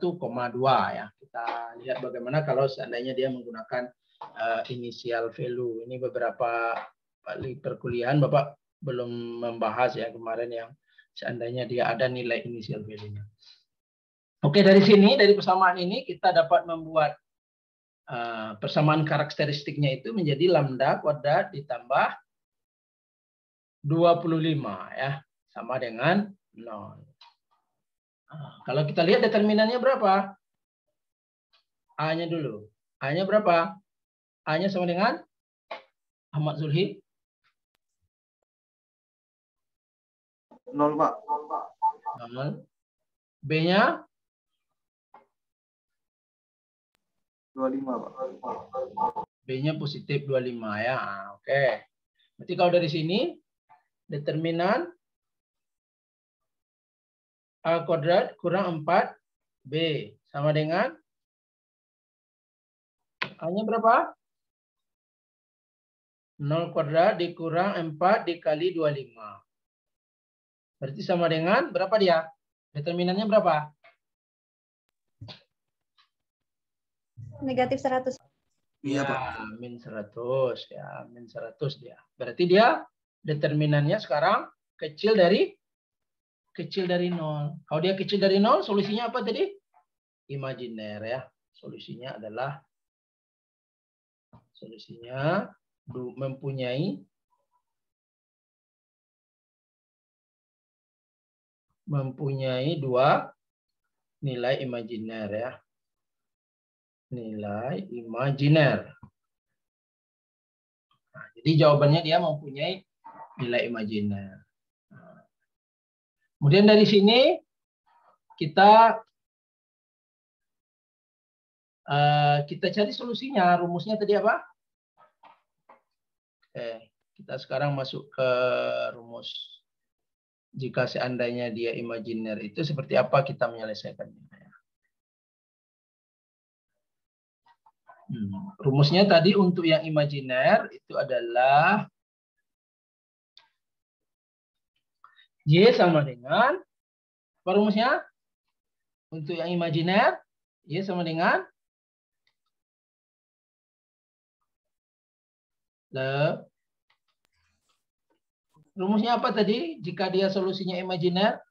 A: ya. Kita lihat bagaimana kalau seandainya dia menggunakan initial value. Ini beberapa perkuliahan Bapak belum membahas ya kemarin yang seandainya dia ada nilai initial value-nya. Oke, dari sini, dari persamaan ini kita dapat membuat persamaan karakteristiknya itu menjadi lambda kuadrat ditambah 25 ya, sama dengan 0. Kalau kita lihat determinannya berapa? A-nya dulu. A-nya berapa? A-nya sama dengan Ahmad Zulhi?
E: 0, Pak.
A: 0. B-nya?
E: 25, Pak.
A: B-nya positif 25 ya. Oke. Berarti kalau dari sini determinan A kuadrat kurang 4B sama dengan A-nya berapa? 0 kuadrat dikurang 4 dikali 25. Berarti sama dengan berapa dia? Determinannya berapa?
D: Negatif 100.
B: Iya, Pak.
A: Min 100 ya, min 100 dia. Berarti dia determinannya sekarang kecil dari 0. Kalau dia kecil dari 0, solusinya apa tadi? Imajiner ya. Solusinya mempunyai dua nilai imajiner ya. Nilai imajiner. Nah, jadi jawabannya dia mempunyai nilai imajiner. Nah, kemudian dari sini kita cari solusinya. Rumusnya tadi apa? Oke, kita sekarang masuk ke rumus. Jika seandainya dia imajiner itu seperti apa kita menyelesaikannya. Rumusnya tadi untuk yang imajiner itu adalah Y sama dengan apa rumusnya? Untuk yang imajiner Y sama dengan rumusnya apa tadi jika dia solusinya imajiner?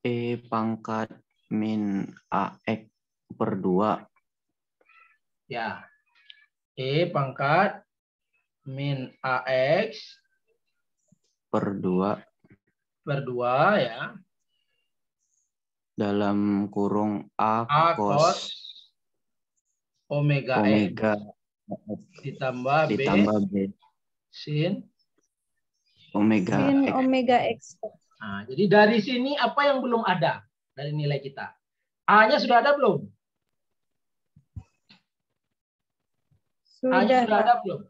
F: E pangkat min AX per 2.
A: Ya, E pangkat min AX
F: per 2
A: ya.
F: Dalam kurung A
A: cos omega X ditambah B sin
F: omega
D: Sin
F: X.
D: omega X.
A: Nah, jadi dari sini apa yang belum ada dari nilai kita? A-nya sudah ada belum? A-nya sudah
D: Pak.
A: ada belum?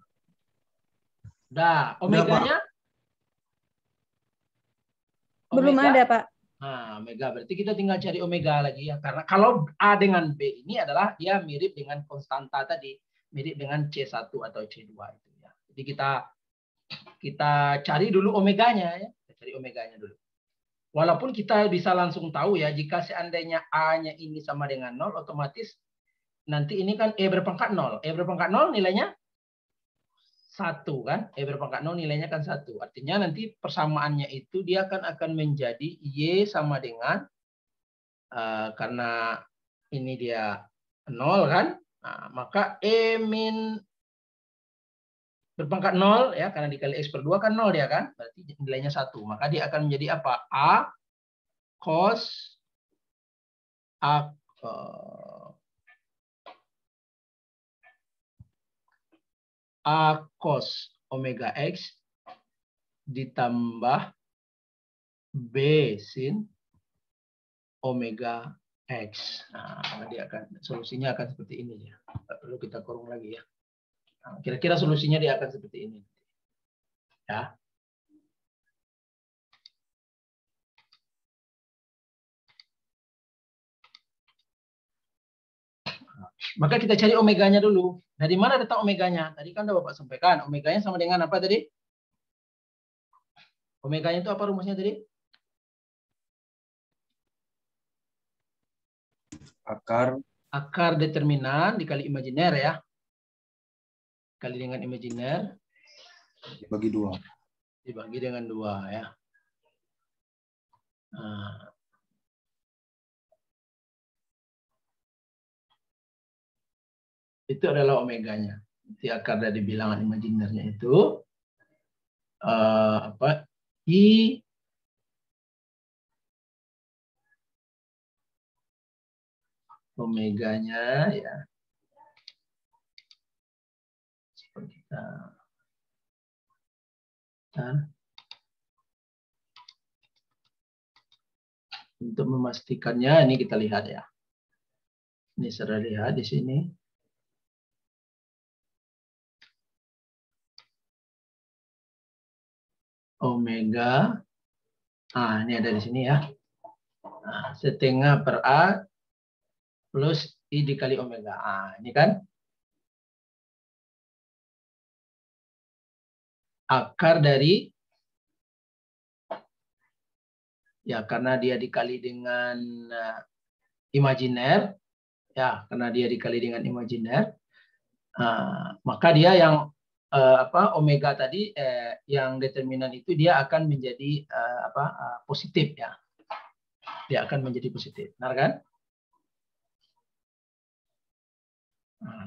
A: Udah. Omeganya?
D: Belum
A: Omega?
D: ada, Pak.
A: Nah, omega. Berarti kita tinggal cari omega lagi ya. Karena kalau A dengan B ini adalah dia mirip dengan konstanta tadi. Mirip dengan C1 atau C2 itu ya. Jadi kita cari dulu omeganya ya. Kita cari omeganya dulu. Walaupun kita bisa langsung tahu ya, jika seandainya A-nya ini sama dengan 0, otomatis nanti ini kan E berpangkat 0. E berpangkat 0 nilainya 1 kan? E berpangkat 0 nilainya kan 1. Artinya nanti persamaannya itu dia akan menjadi Y sama dengan, karena ini dia 0 kan? Nah, maka E min berpangkat 0 ya, karena dikali X per 2 kan 0 dia kan? Berarti nilainya 1. Maka dia akan menjadi apa? A cos A cos omega X ditambah B sin omega X. Nah, dia solusinya akan seperti ini ya. Tidak perlu kita kurung lagi ya. Nah, kira-kira solusinya dia akan seperti ini. Ya. Maka kita cari omeganya dulu. Dari mana datang omeganya? Tadi kan udah Bapak sampaikan. Omeganya sama dengan apa tadi? Omeganya itu apa rumusnya tadi? Akar determinan dikali imajiner ya. Kali dengan imajiner.
B: Dibagi 2.
A: Dibagi dengan 2 ya. Nah. Itu adalah omeganya. Jadi akar dari bilangan imajinernya itu I omeganya ya. Seperti kita untuk memastikannya ini kita lihat ya. Ini sudah lihat di sini. Omega. Ini ada di sini ya. Nah, setengah per A plus I dikali omega. Ini kan akar dari, ya karena dia dikali dengan imajiner, ya karena dia dikali dengan imajiner, maka dia yang omega tadi yang determinan itu dia akan menjadi positif ya. Dia akan menjadi positif, benar kan?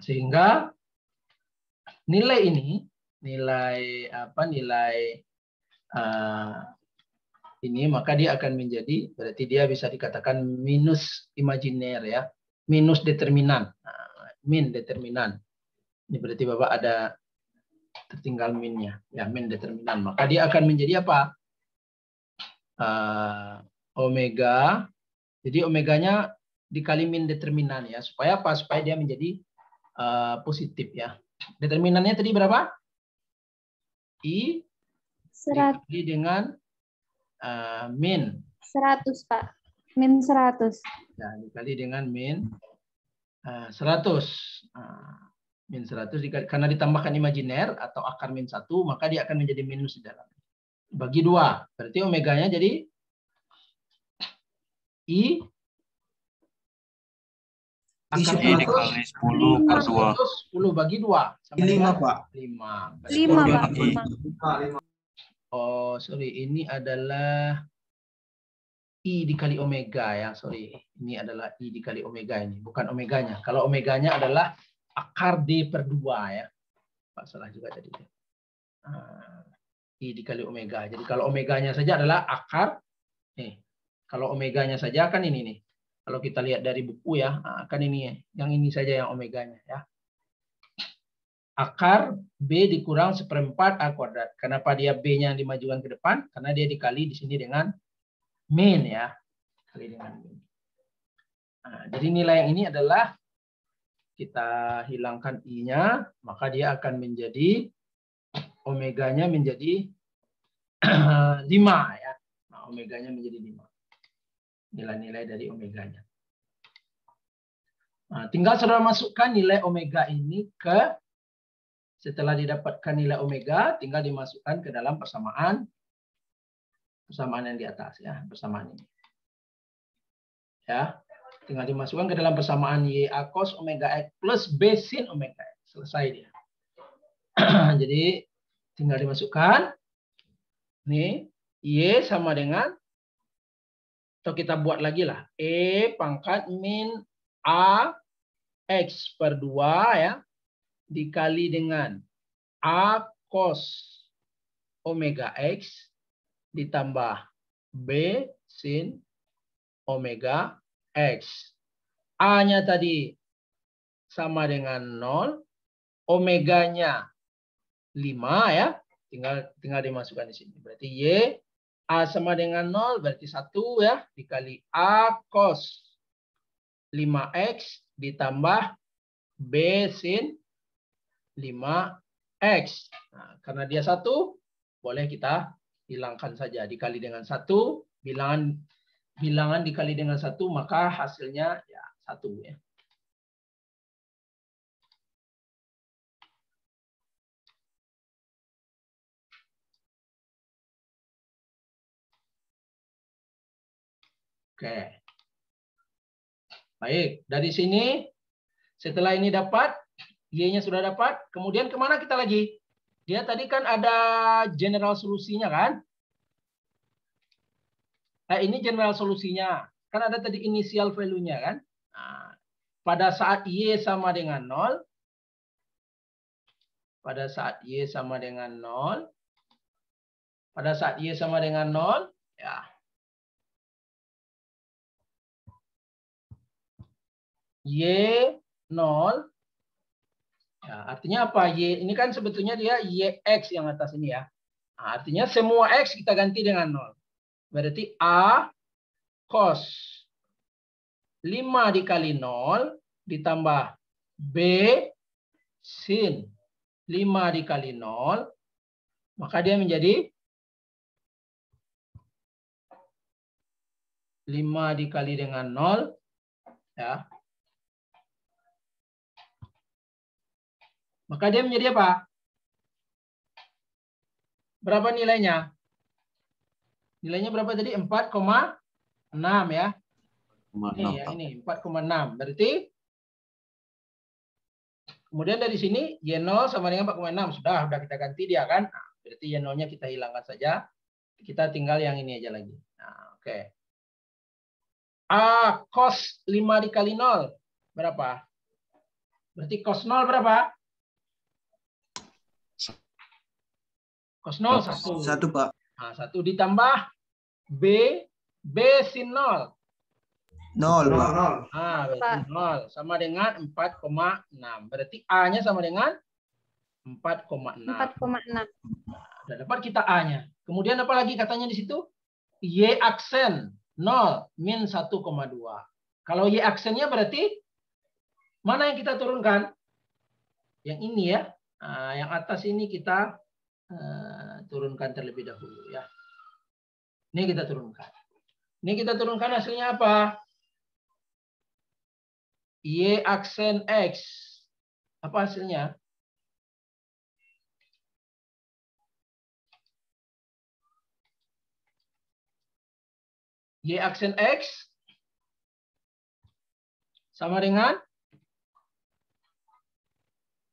A: Sehingga nilai ini, nilai ini, maka dia akan menjadi, berarti dia bisa dikatakan minus imajiner ya, minus determinan, min determinan. Ini berarti Bapak ada tertinggal minnya, ya min determinan. Maka dia akan menjadi apa? Omega. Jadi omeganya dikali min determinan ya. Supaya apa? Supaya dia menjadi positif ya. Determinannya tadi berapa? I dikali dengan min
D: 100 Pak. Min 100.
A: Ya, dikali dengan min 100. Min 100 dikali, karena ditambahkan imajiner atau akar min 1, maka dia akan menjadi minus di dalam. Bagi 2. Berarti omeganya jadi I akar
B: I dikali 10 per 2.
A: 10 bagi 2. Sama
G: 5, Pak.
A: 5.
D: 5 Pak.
A: Oh, sorry. Ini adalah I dikali omega ya. Sorry. Ini adalah I dikali omega ini. Bukan omeganya. Kalau omeganya adalah akar D per 2 ya. Pak, salah juga tadi. I dikali omega. Jadi kalau omeganya saja adalah akar. Nih. Kalau omeganya saja kan ini nih. Kalau kita lihat dari buku ya. Kan ini. Yang ini saja yang omeganya ya. Akar B dikurang 1/4 A kuadrat. Kenapa dia B-nya dimajukan ke depan? Karena dia dikali di sini dengan min ya. Kali dengan min. Jadi nilai yang ini adalah kita hilangkan I-nya, maka dia akan menjadi omeganya menjadi 5 ya. Nah, omeganya menjadi 5. Nilai-nilai dari omeganya. Nah, tinggal saudara masukkan nilai omega ini ke, setelah didapatkan nilai omega, tinggal dimasukkan ke dalam persamaan yang di atas ya, persamaan ini. Ya. Tinggal dimasukkan ke dalam persamaan YA cos omega X plus B sin omega X. Selesai dia. Jadi tinggal dimasukkan. Nih, Y sama dengan, atau kita buat lagi lah. E pangkat min A X per 2 ya. Dikali dengan A cos omega X ditambah B sin omega X. A-nya tadi sama dengan 0. Omeganya 5 ya. Tinggal dimasukkan di sini. Berarti Y A sama dengan 0 berarti 1 ya. Dikali A cos 5X ditambah B sin 5X. Nah, karena dia 1, boleh kita hilangkan saja. Dikali dengan 1, bilangan dikali dengan 1, maka hasilnya ya 1 ya. Oke. Baik, dari sini setelah ini dapat, Y-nya sudah dapat. Kemudian kemana kita lagi? Dia tadi kan ada general solusinya kan? Nah, ini general solusinya. Kan ada tadi initial value-nya kan? Nah, pada saat Y sama dengan 0, pada saat Y sama dengan 0, pada saat Y sama dengan 0, ya. Y 0. Ya, artinya apa? Y ini kan sebetulnya dia YX yang atas ini ya. Nah, artinya semua X kita ganti dengan 0. Berarti A cos 5 dikali 0 ditambah B sin 5 dikali 0. Maka dia menjadi 5 dikali dengan 0. Ya. Maka dia menjadi apa? Berapa nilainya? Nilainya berapa tadi? 4,6 ya. Ini ya, ini 4,6. Berarti kemudian dari sini Y0 sama dengan 4,6. Sudah kita ganti dia kan. Nah, berarti Y0-nya kita hilangkan saja. Kita tinggal yang ini aja lagi. Nah, oke. A cos 5 dikali 0 berapa? Berarti cos 0 berapa? Cos 0 1.
E: 1, Pak.
A: Nah, 1 ditambah B sin 0.
E: 0, Pak.
A: Nah, berarti 0 sama dengan 4,6. Berarti A-nya sama dengan 4,6.
D: 4,6.
A: Sudah dapat kita A-nya. Kemudian apa lagi katanya di situ? Y aksen 0 min 1,2. Kalau Y aksennya berarti mana yang kita turunkan? Yang ini ya. Nah, yang atas ini kita turunkan terlebih dahulu ya. Ini kita turunkan. Ini kita turunkan hasilnya apa? Y aksen X. Apa hasilnya? Y aksen X sama dengan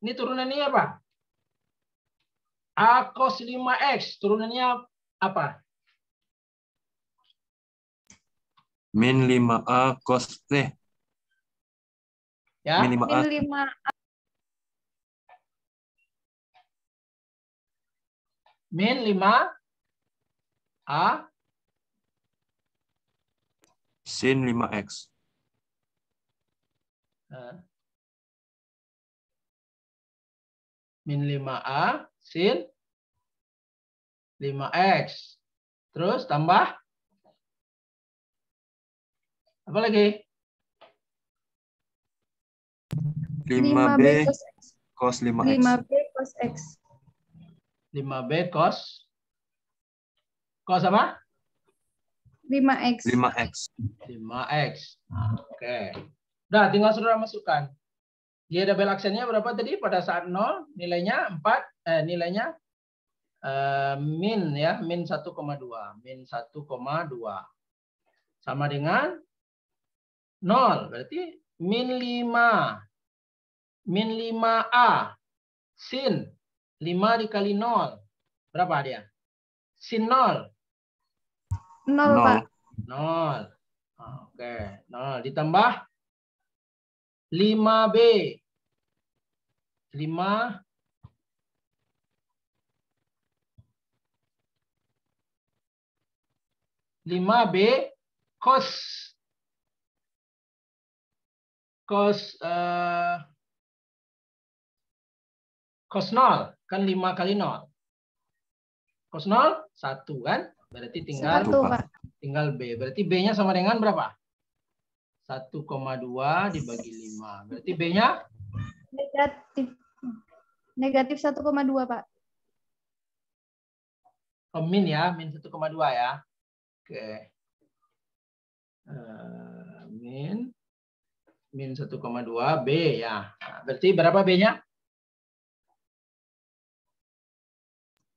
A: ini turunannya apa? A cos 5X turunannya apa?
B: Min 5A cos T.
A: Ya.
B: Min 5A.
D: Min 5.
A: Min 5A
B: sin 5X.
A: Min 5A sin 5X. Terus tambah apa lagi?
B: 5B cos 5X.
D: 5B cos X.
A: 5B cos apa?
D: 5X.
B: 5X.
A: 5X. Oke. Udah, tinggal saudara masukkan. Y double aksennya berapa tadi? Pada saat 0 nilainya 4 nilainya min ya, min 1,2. Min 1,2. Sama dengan 0. Berarti min 5. Min 5A sin 5 dikali 0. Berapa dia? Sin 0.
D: 0, Pak.
A: 0. Oke. 0 ditambah 5B. 5B cos 0 kan 5 kali 0. Cos 0 1 kan? Berarti tinggal
D: 1, Pak.
A: tinggal B. Berarti B-nya sama dengan berapa? 1,2 dibagi 5. Berarti B-nya
D: Negatif. Negatif 1,2, Pak.
A: min ya, min 1,2 ya. Oke. Min 1,2 B ya. Nah, berarti berapa B-nya?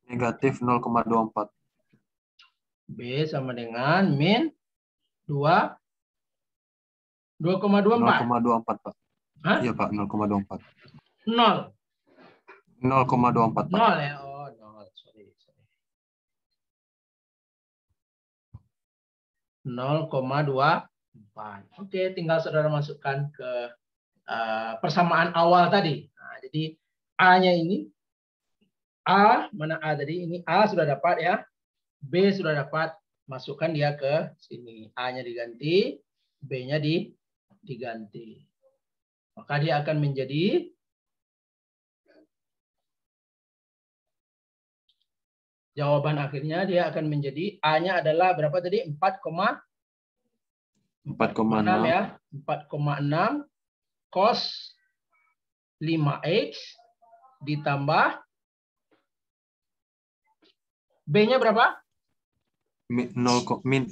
B: Negatif 0,24.
A: B sama dengan min 2,24.
B: 0,24, Pak.
A: Hah?
B: Iya, Pak, 0,24.
A: 0.
B: 0,24 Pak.
A: 0 ya. Oh, 0. Sorry. 0,24. Oke, tinggal saudara masukkan ke persamaan awal tadi. Nah, jadi A-nya ini, A, mana A tadi? Ini A sudah dapat ya. B sudah dapat. Masukkan dia ke sini. A-nya diganti, B-nya diganti. Maka dia akan menjadi jawaban akhirnya dia akan menjadi A-nya adalah berapa tadi? 4,6 ya. 4,6 cos 5x ditambah B-nya berapa?
B: Min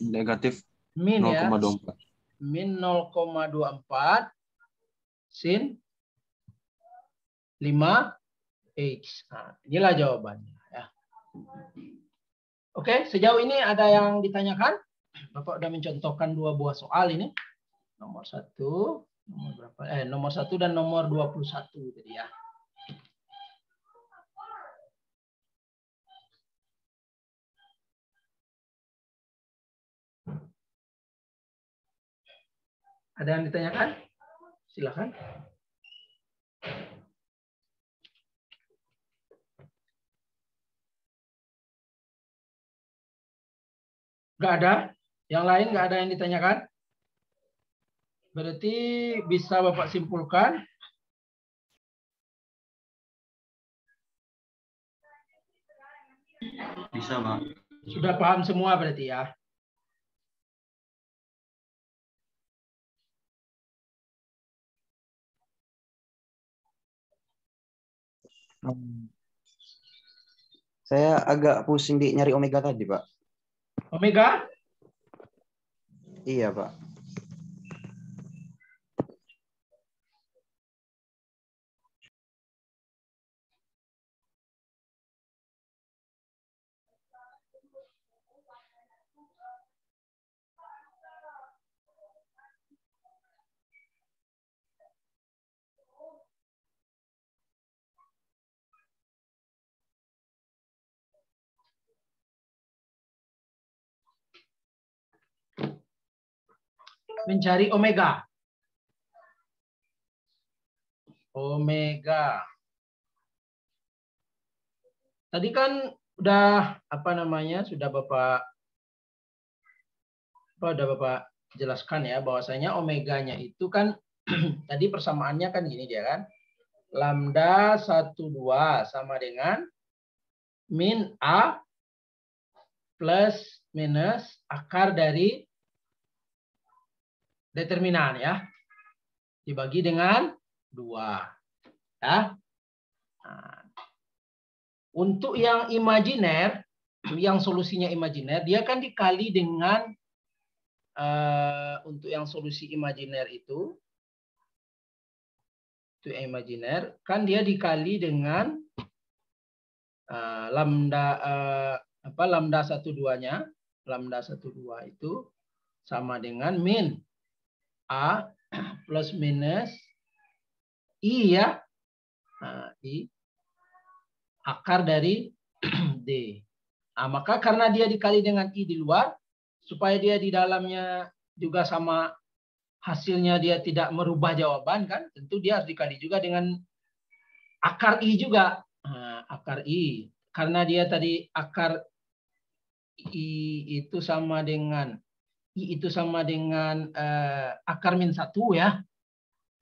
B: negatif
A: Min ya.
B: 0,24.
A: Min 0,24 sin 5x. Nah, inilah jawabannya ya. Oke, sejauh ini ada yang ditanyakan? Bapak sudah mencontohkan 2 buah soal ini. Nomor 1, nomor berapa? Nomor 1 dan nomor 21 tadi ya. Ada yang ditanyakan? Silakan. Nggak ada? Yang lain nggak ada yang ditanyakan? Berarti bisa Bapak simpulkan.
C: Bisa, Pak.
A: Sudah paham semua berarti ya?
G: Saya agak pusing di nyari omega tadi, Pak.
A: Omega?
G: Iya, Pak.
A: Mencari omega. Omega. Tadi kan udah sudah Bapak jelaskan ya bahwasanya omeganya itu kan tadi persamaannya kan gini dia kan. Lambda 12 sama dengan min A plus minus akar dari determinan ya. Dibagi dengan 2. Ya. Nah, untuk yang imajiner, yang solusinya imajiner, dia kan dikali dengan untuk yang solusi imajiner itu imajiner kan dia dikali dengan lambda 12-nya. Lambda 12 itu sama dengan min A plus minus I ya. Nah, I akar dari D. Nah, maka karena dia dikali dengan I di luar, supaya dia di dalamnya juga sama hasilnya dia tidak merubah jawaban kan, tentu dia harus dikali juga dengan akar I juga. Nah, akar I. Karena dia tadi akar I itu sama dengan akar min 1 ya.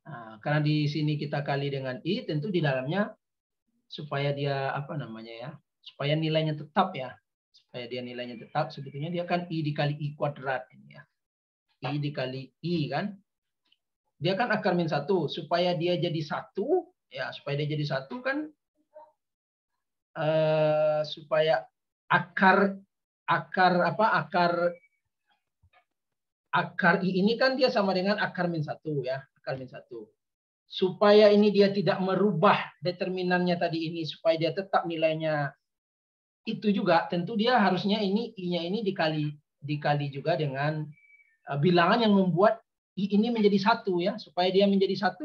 A: Nah, karena di sini kita kali dengan I, tentu di dalamnya supaya dia supaya nilainya tetap ya. Supaya dia nilainya tetap, sebetulnya dia kan I dikali I kuadrat ini ya. I dikali I kan. Dia kan akar min 1, supaya dia jadi 1 ya, supaya dia jadi 1 kan supaya akar I ini kan dia sama dengan akar min 1 ya, akar min 1. Supaya ini dia tidak merubah determinannya tadi ini, supaya dia tetap nilainya itu juga, tentu dia harusnya ini I-nya ini dikali juga dengan bilangan yang membuat I ini menjadi 1 ya. Supaya dia menjadi 1,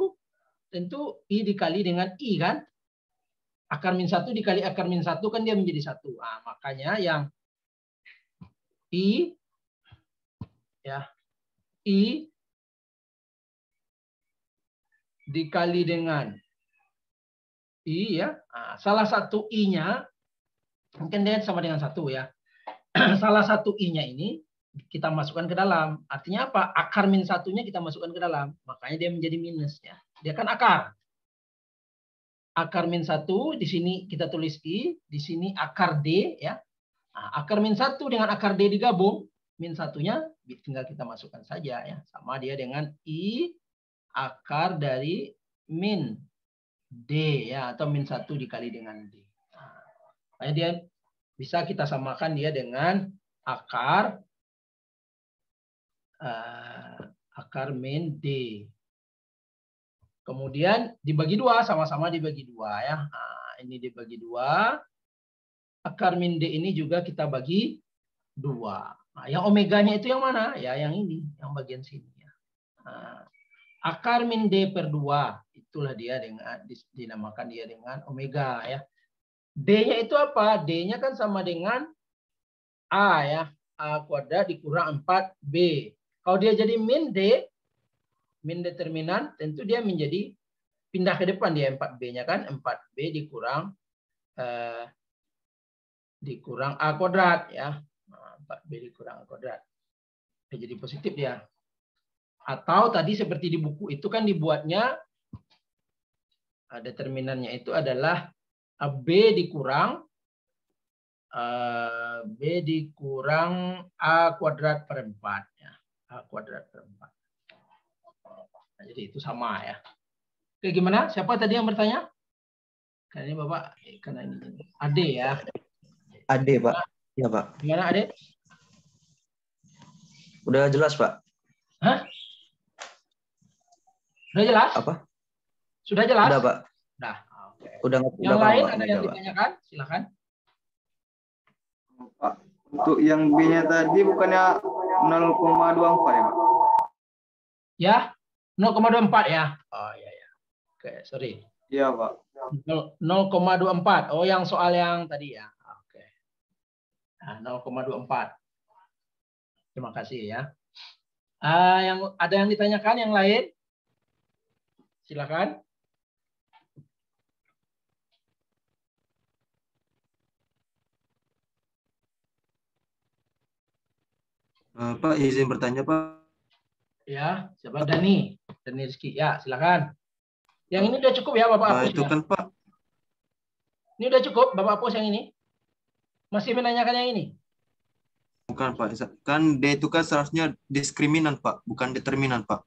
A: tentu I dikali dengan I kan. Akar min 1 dikali akar min 1 kan dia menjadi 1. Nah, makanya yang I ya, I dikali dengan I ya. Nah, salah satu I-nya mungkin dia sama dengan 1 ya. Salah satu I-nya ini kita masukkan ke dalam. Artinya apa? Akar min 1-nya kita masukkan ke dalam. Makanya dia menjadi minus ya. Dia kan akar. Akar min 1 di sini kita tulis I, di sini akar D ya. Nah, akar min 1 dengan akar D digabung, min 1-nya tinggal kita masukkan saja ya. Sama dia dengan I akar dari min D ya, atau min 1 dikali dengan D. Nah, dia bisa kita samakan dia dengan akar min D. Kemudian dibagi 2, sama-sama dibagi 2 ya. Nah, ini dibagi 2. Akar min D ini juga kita bagi 2. Nah, yang omeganya itu yang mana? Ya, yang ini, yang bagian sini ya. Nah, akar min D per 2, itulah dia dengan dinamakan dia dengan omega ya. D-nya itu apa? D-nya kan sama dengan A ya. A kuadrat dikurang 4B. Kalau dia jadi min D, min determinan, tentu dia menjadi pindah ke depan dia 4B-nya kan. 4B dikurang A kuadrat ya. 4B dikurang A kuadrat. Jadi positif dia. Atau tadi seperti di buku itu kan dibuatnya determinannya itu adalah B dikurang A kuadrat per 4 ya. A kuadrat per 4. Nah, jadi itu sama ya. Oke, gimana? Siapa tadi yang bertanya? Karena ini Bapak, karena ini Ade ya.
G: Ade, Pak. Iya, Pak.
A: Gimana Ade?
G: Udah jelas, Pak.
A: Hah? Sudah jelas?
G: Apa?
A: Sudah jelas?
G: Udah, Pak.
A: Nah, oke.
G: Udah
A: Yang
G: paham,
A: lain
G: Pak.
A: ada yang ditanyakan? Silakan.
H: Pak, untuk yang B-nya tadi bukannya 0,24 ya, Pak?
A: Ya, 0,24 ya. Oh iya ya. Oke, sorry.
H: Iya, Pak.
A: 0,24. Oh, yang soal yang tadi ya. Oke. Nah, 0,24. Terima kasih ya. Yang ada yang ditanyakan yang lain? Silakan.
B: Pak, izin bertanya, Pak.
A: Ya, siapa? Dani Rizky. Ya, silakan. Yang ini udah cukup ya, Bapak hapus
B: Itu
A: ya?
B: kan, Pak.
A: Ini udah cukup, Bapak hapus yang ini? Masih menanyakan yang ini?
B: Bukan, Pak. Kan D itu kan seharusnya diskriminan, Pak. Bukan determinan, Pak.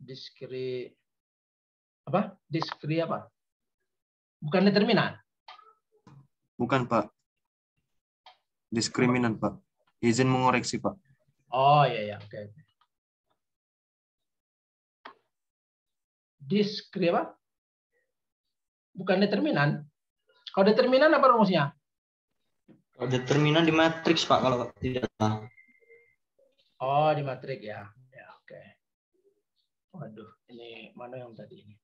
A: Diskri apa? Bukan determinan?
B: Bukan, Pak. Diskriminan, Pak. Izin mengoreksi, Pak.
A: Oh iya ya, oke. Diskri apa? Bukan determinan. Kalau determinan apa rumusnya?
C: Kalau determinan di matriks, Pak, kalau tidak salah.
A: Oh, di matriks ya. Ya, oke. Waduh, ini mana yang tadi ini?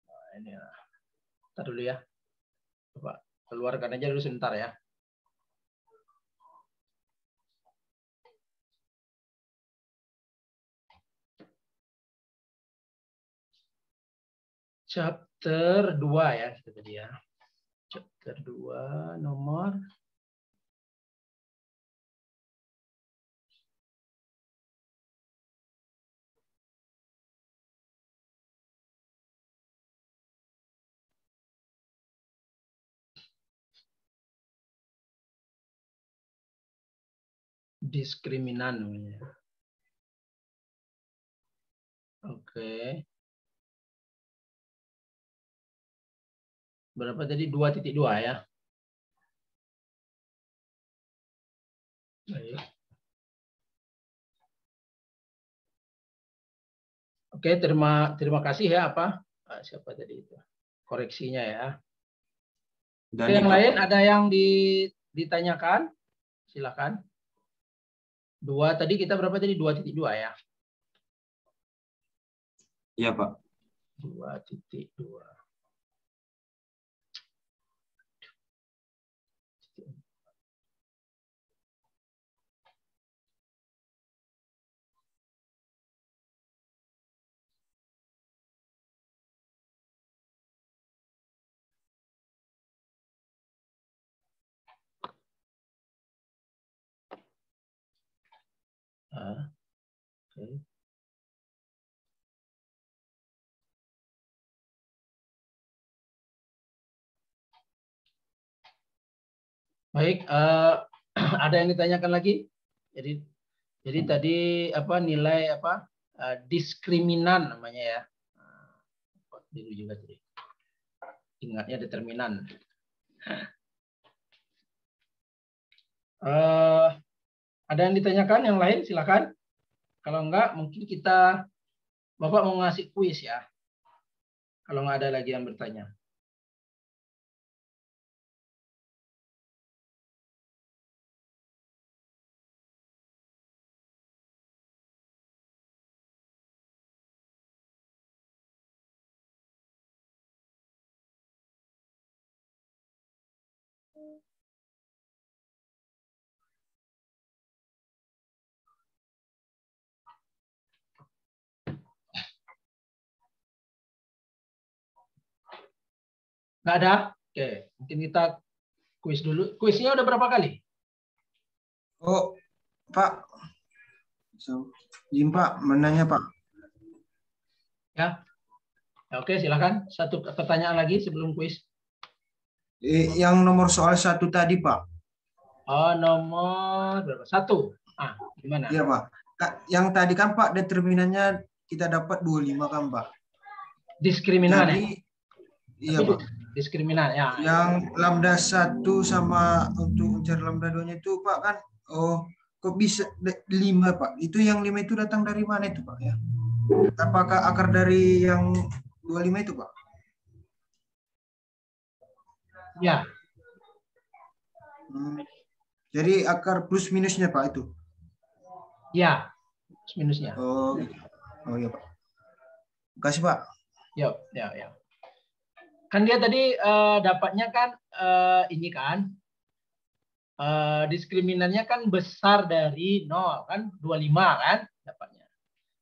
A: Nah, ini ya. Ntar dulu ya. Coba keluarkan aja dulu sebentar ya. Chapter 2 ya, itu tadi ya. Chapter 2 nomor diskriminan namanya. Oke. Berapa tadi? 2.2 ya. Baik. Oke, terima kasih ya siapa tadi itu? Koreksinya ya.
B: Dan
A: Oke, yang lain ada yang ditanyakan? Silakan. 2 tadi kita berapa tadi? 2.2 ya.
B: Iya, Pak.
A: 2.2. Oke. Baik, ada yang ditanyakan lagi? Jadi tadi apa nilai apa diskriminan namanya ya. Dulu juga tadi. Ingatnya determinan. Ada yang ditanyakan yang lain? Silakan. Kalau enggak, mungkin Bapak mau ngasih kuis ya. Kalau nggak ada lagi yang bertanya. Nggak ada? Oke, mungkin kita kuis dulu. Kuisnya udah berapa kali?
E: Oh, Pak. Izin Pak, menanya Pak.
A: Ya. Oke, silakan. Satu pertanyaan lagi sebelum kuis.
E: Yang nomor soal 1 tadi Pak.
A: Oh, nomor berapa? 1. Gimana?
E: Iya Pak. Yang tadi kan Pak determinannya kita dapat 25 kan Pak.
A: Diskriminan
E: Jadi,
A: ya?
E: iya
A: Tapi
E: Pak.
A: Diskriminan ya.
E: Yang lambda 1 sama untuk mencari lambda 2-nya itu Pak kan, kok bisa 5 Pak? Itu yang 5 itu datang dari mana itu Pak ya? Apakah akar dari yang 25 itu Pak?
A: Ya.
E: Jadi akar plus minusnya Pak itu?
A: Ya. Plus minusnya.
E: Oh iya Pak. Terima kasih Pak.
A: Ya. Kan dia tadi dapatnya kan ini kan diskriminannya kan besar dari 0 kan 25 kan dapatnya.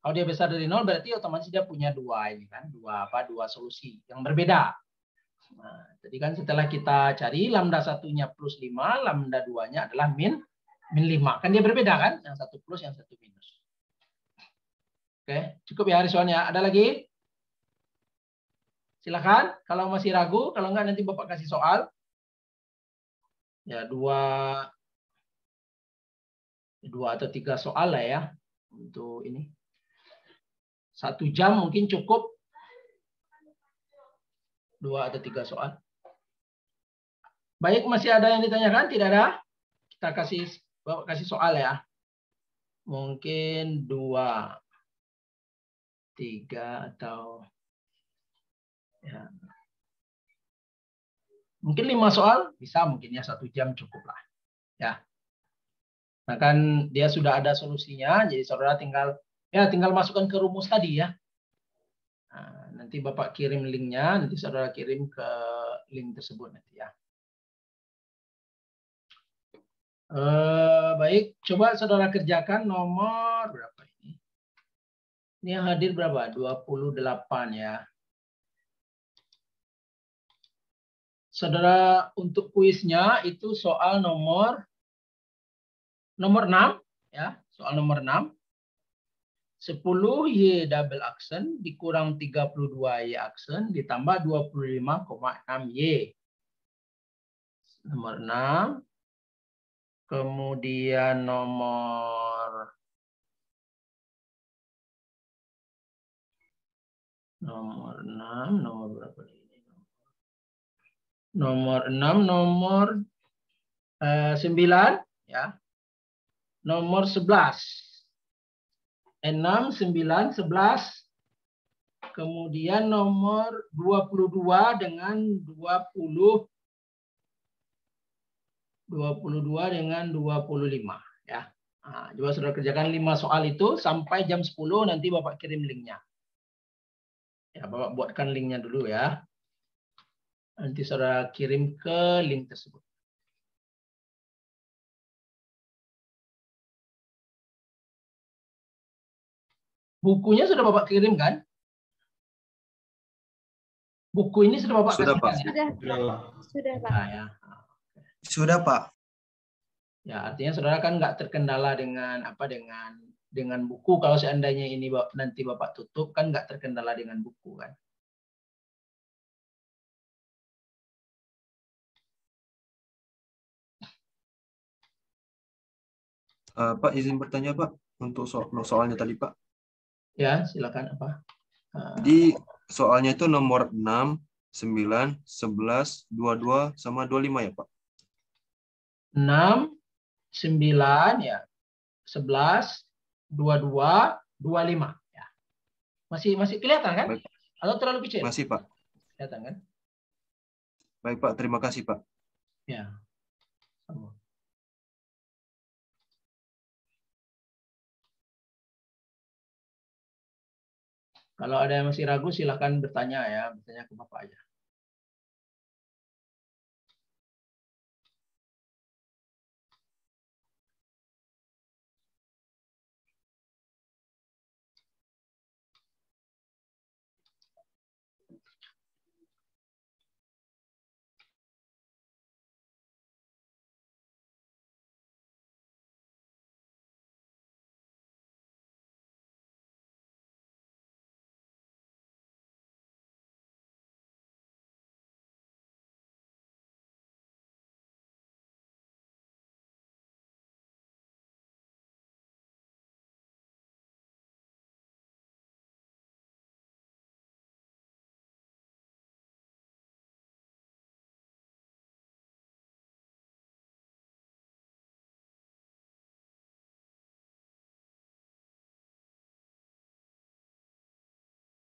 A: Kalau dia besar dari 0 berarti otomatis dia punya dua solusi yang berbeda. Nah, jadi kan setelah kita cari lambda satunya plus 5, lambda 2-nya adalah min 5. Kan dia berbeda kan? Yang satu plus, yang satu minus. Oke, cukup ya Rizwan ya. Ada lagi? Silakan. Kalau masih ragu, kalau enggak nanti Bapak kasih soal. Ya, dua atau 3 soal lah ya untuk ini. 1 jam mungkin cukup. 2 atau 3 soal. Baik, masih ada yang ditanyakan? Tidak ada? Kita kasih soal ya. Mungkin 2, 3 atau ya. Mungkin 5 soal bisa, mungkin ya 1 jam cukup lah. Ya. Nah kan dia sudah ada solusinya, jadi saudara tinggal masukkan ke rumus tadi ya. Nah, nanti Bapak kirim linknya, nanti saudara kirim ke link tersebut nanti ya. Baik, coba saudara kerjakan nomor berapa ini? Ini yang hadir berapa? 28 ya. Saudara untuk kuisnya itu soal nomor 6 ya, soal nomor 6. 10Y double aksen dikurang 32Y aksen ditambah 25,6Y. Nomor 6. Kemudian nomor 6, nomor berapa ini? Nomor 6, nomor 9 ya. Nomor 11. 6, 9, 11. Kemudian nomor 22 dengan 22 dengan 25 ya. Nah, coba saudara kerjakan 5 soal itu sampai jam 10 nanti Bapak kirim linknya. Ya, Bapak buatkan linknya dulu ya. Nanti saudara kirim ke link tersebut. Bukunya sudah Bapak kirim kan? Buku ini sudah Bapak
B: Sudah,
A: kasih
B: Pak.
A: kan?
D: Sudah,
C: Sudah, Pak.
D: sudah Pak.
A: Nah, ya.
E: Sudah Pak.
A: Ya, artinya saudara kan nggak terkendala dengan apa dengan buku. Kalau seandainya ini nanti Bapak tutup kan nggak terkendala dengan buku kan.
B: Pak, izin bertanya, Pak, untuk soalnya tadi, Pak.
A: Ya, silakan apa?
B: Jadi soalnya itu nomor 6, 9, 11, 22, sama 25 ya, Pak?
A: 6, 9 ya, 11, 22, 25 ya. Masih kelihatan kan?
B: Baik.
A: Atau terlalu kecil?
B: Masih, Pak.
A: Kelihatan kan?
B: Baik, Pak. Terima kasih, Pak.
A: Ya. Sama. Kalau ada yang masih ragu silahkan bertanya ya, bertanya ke Bapak aja.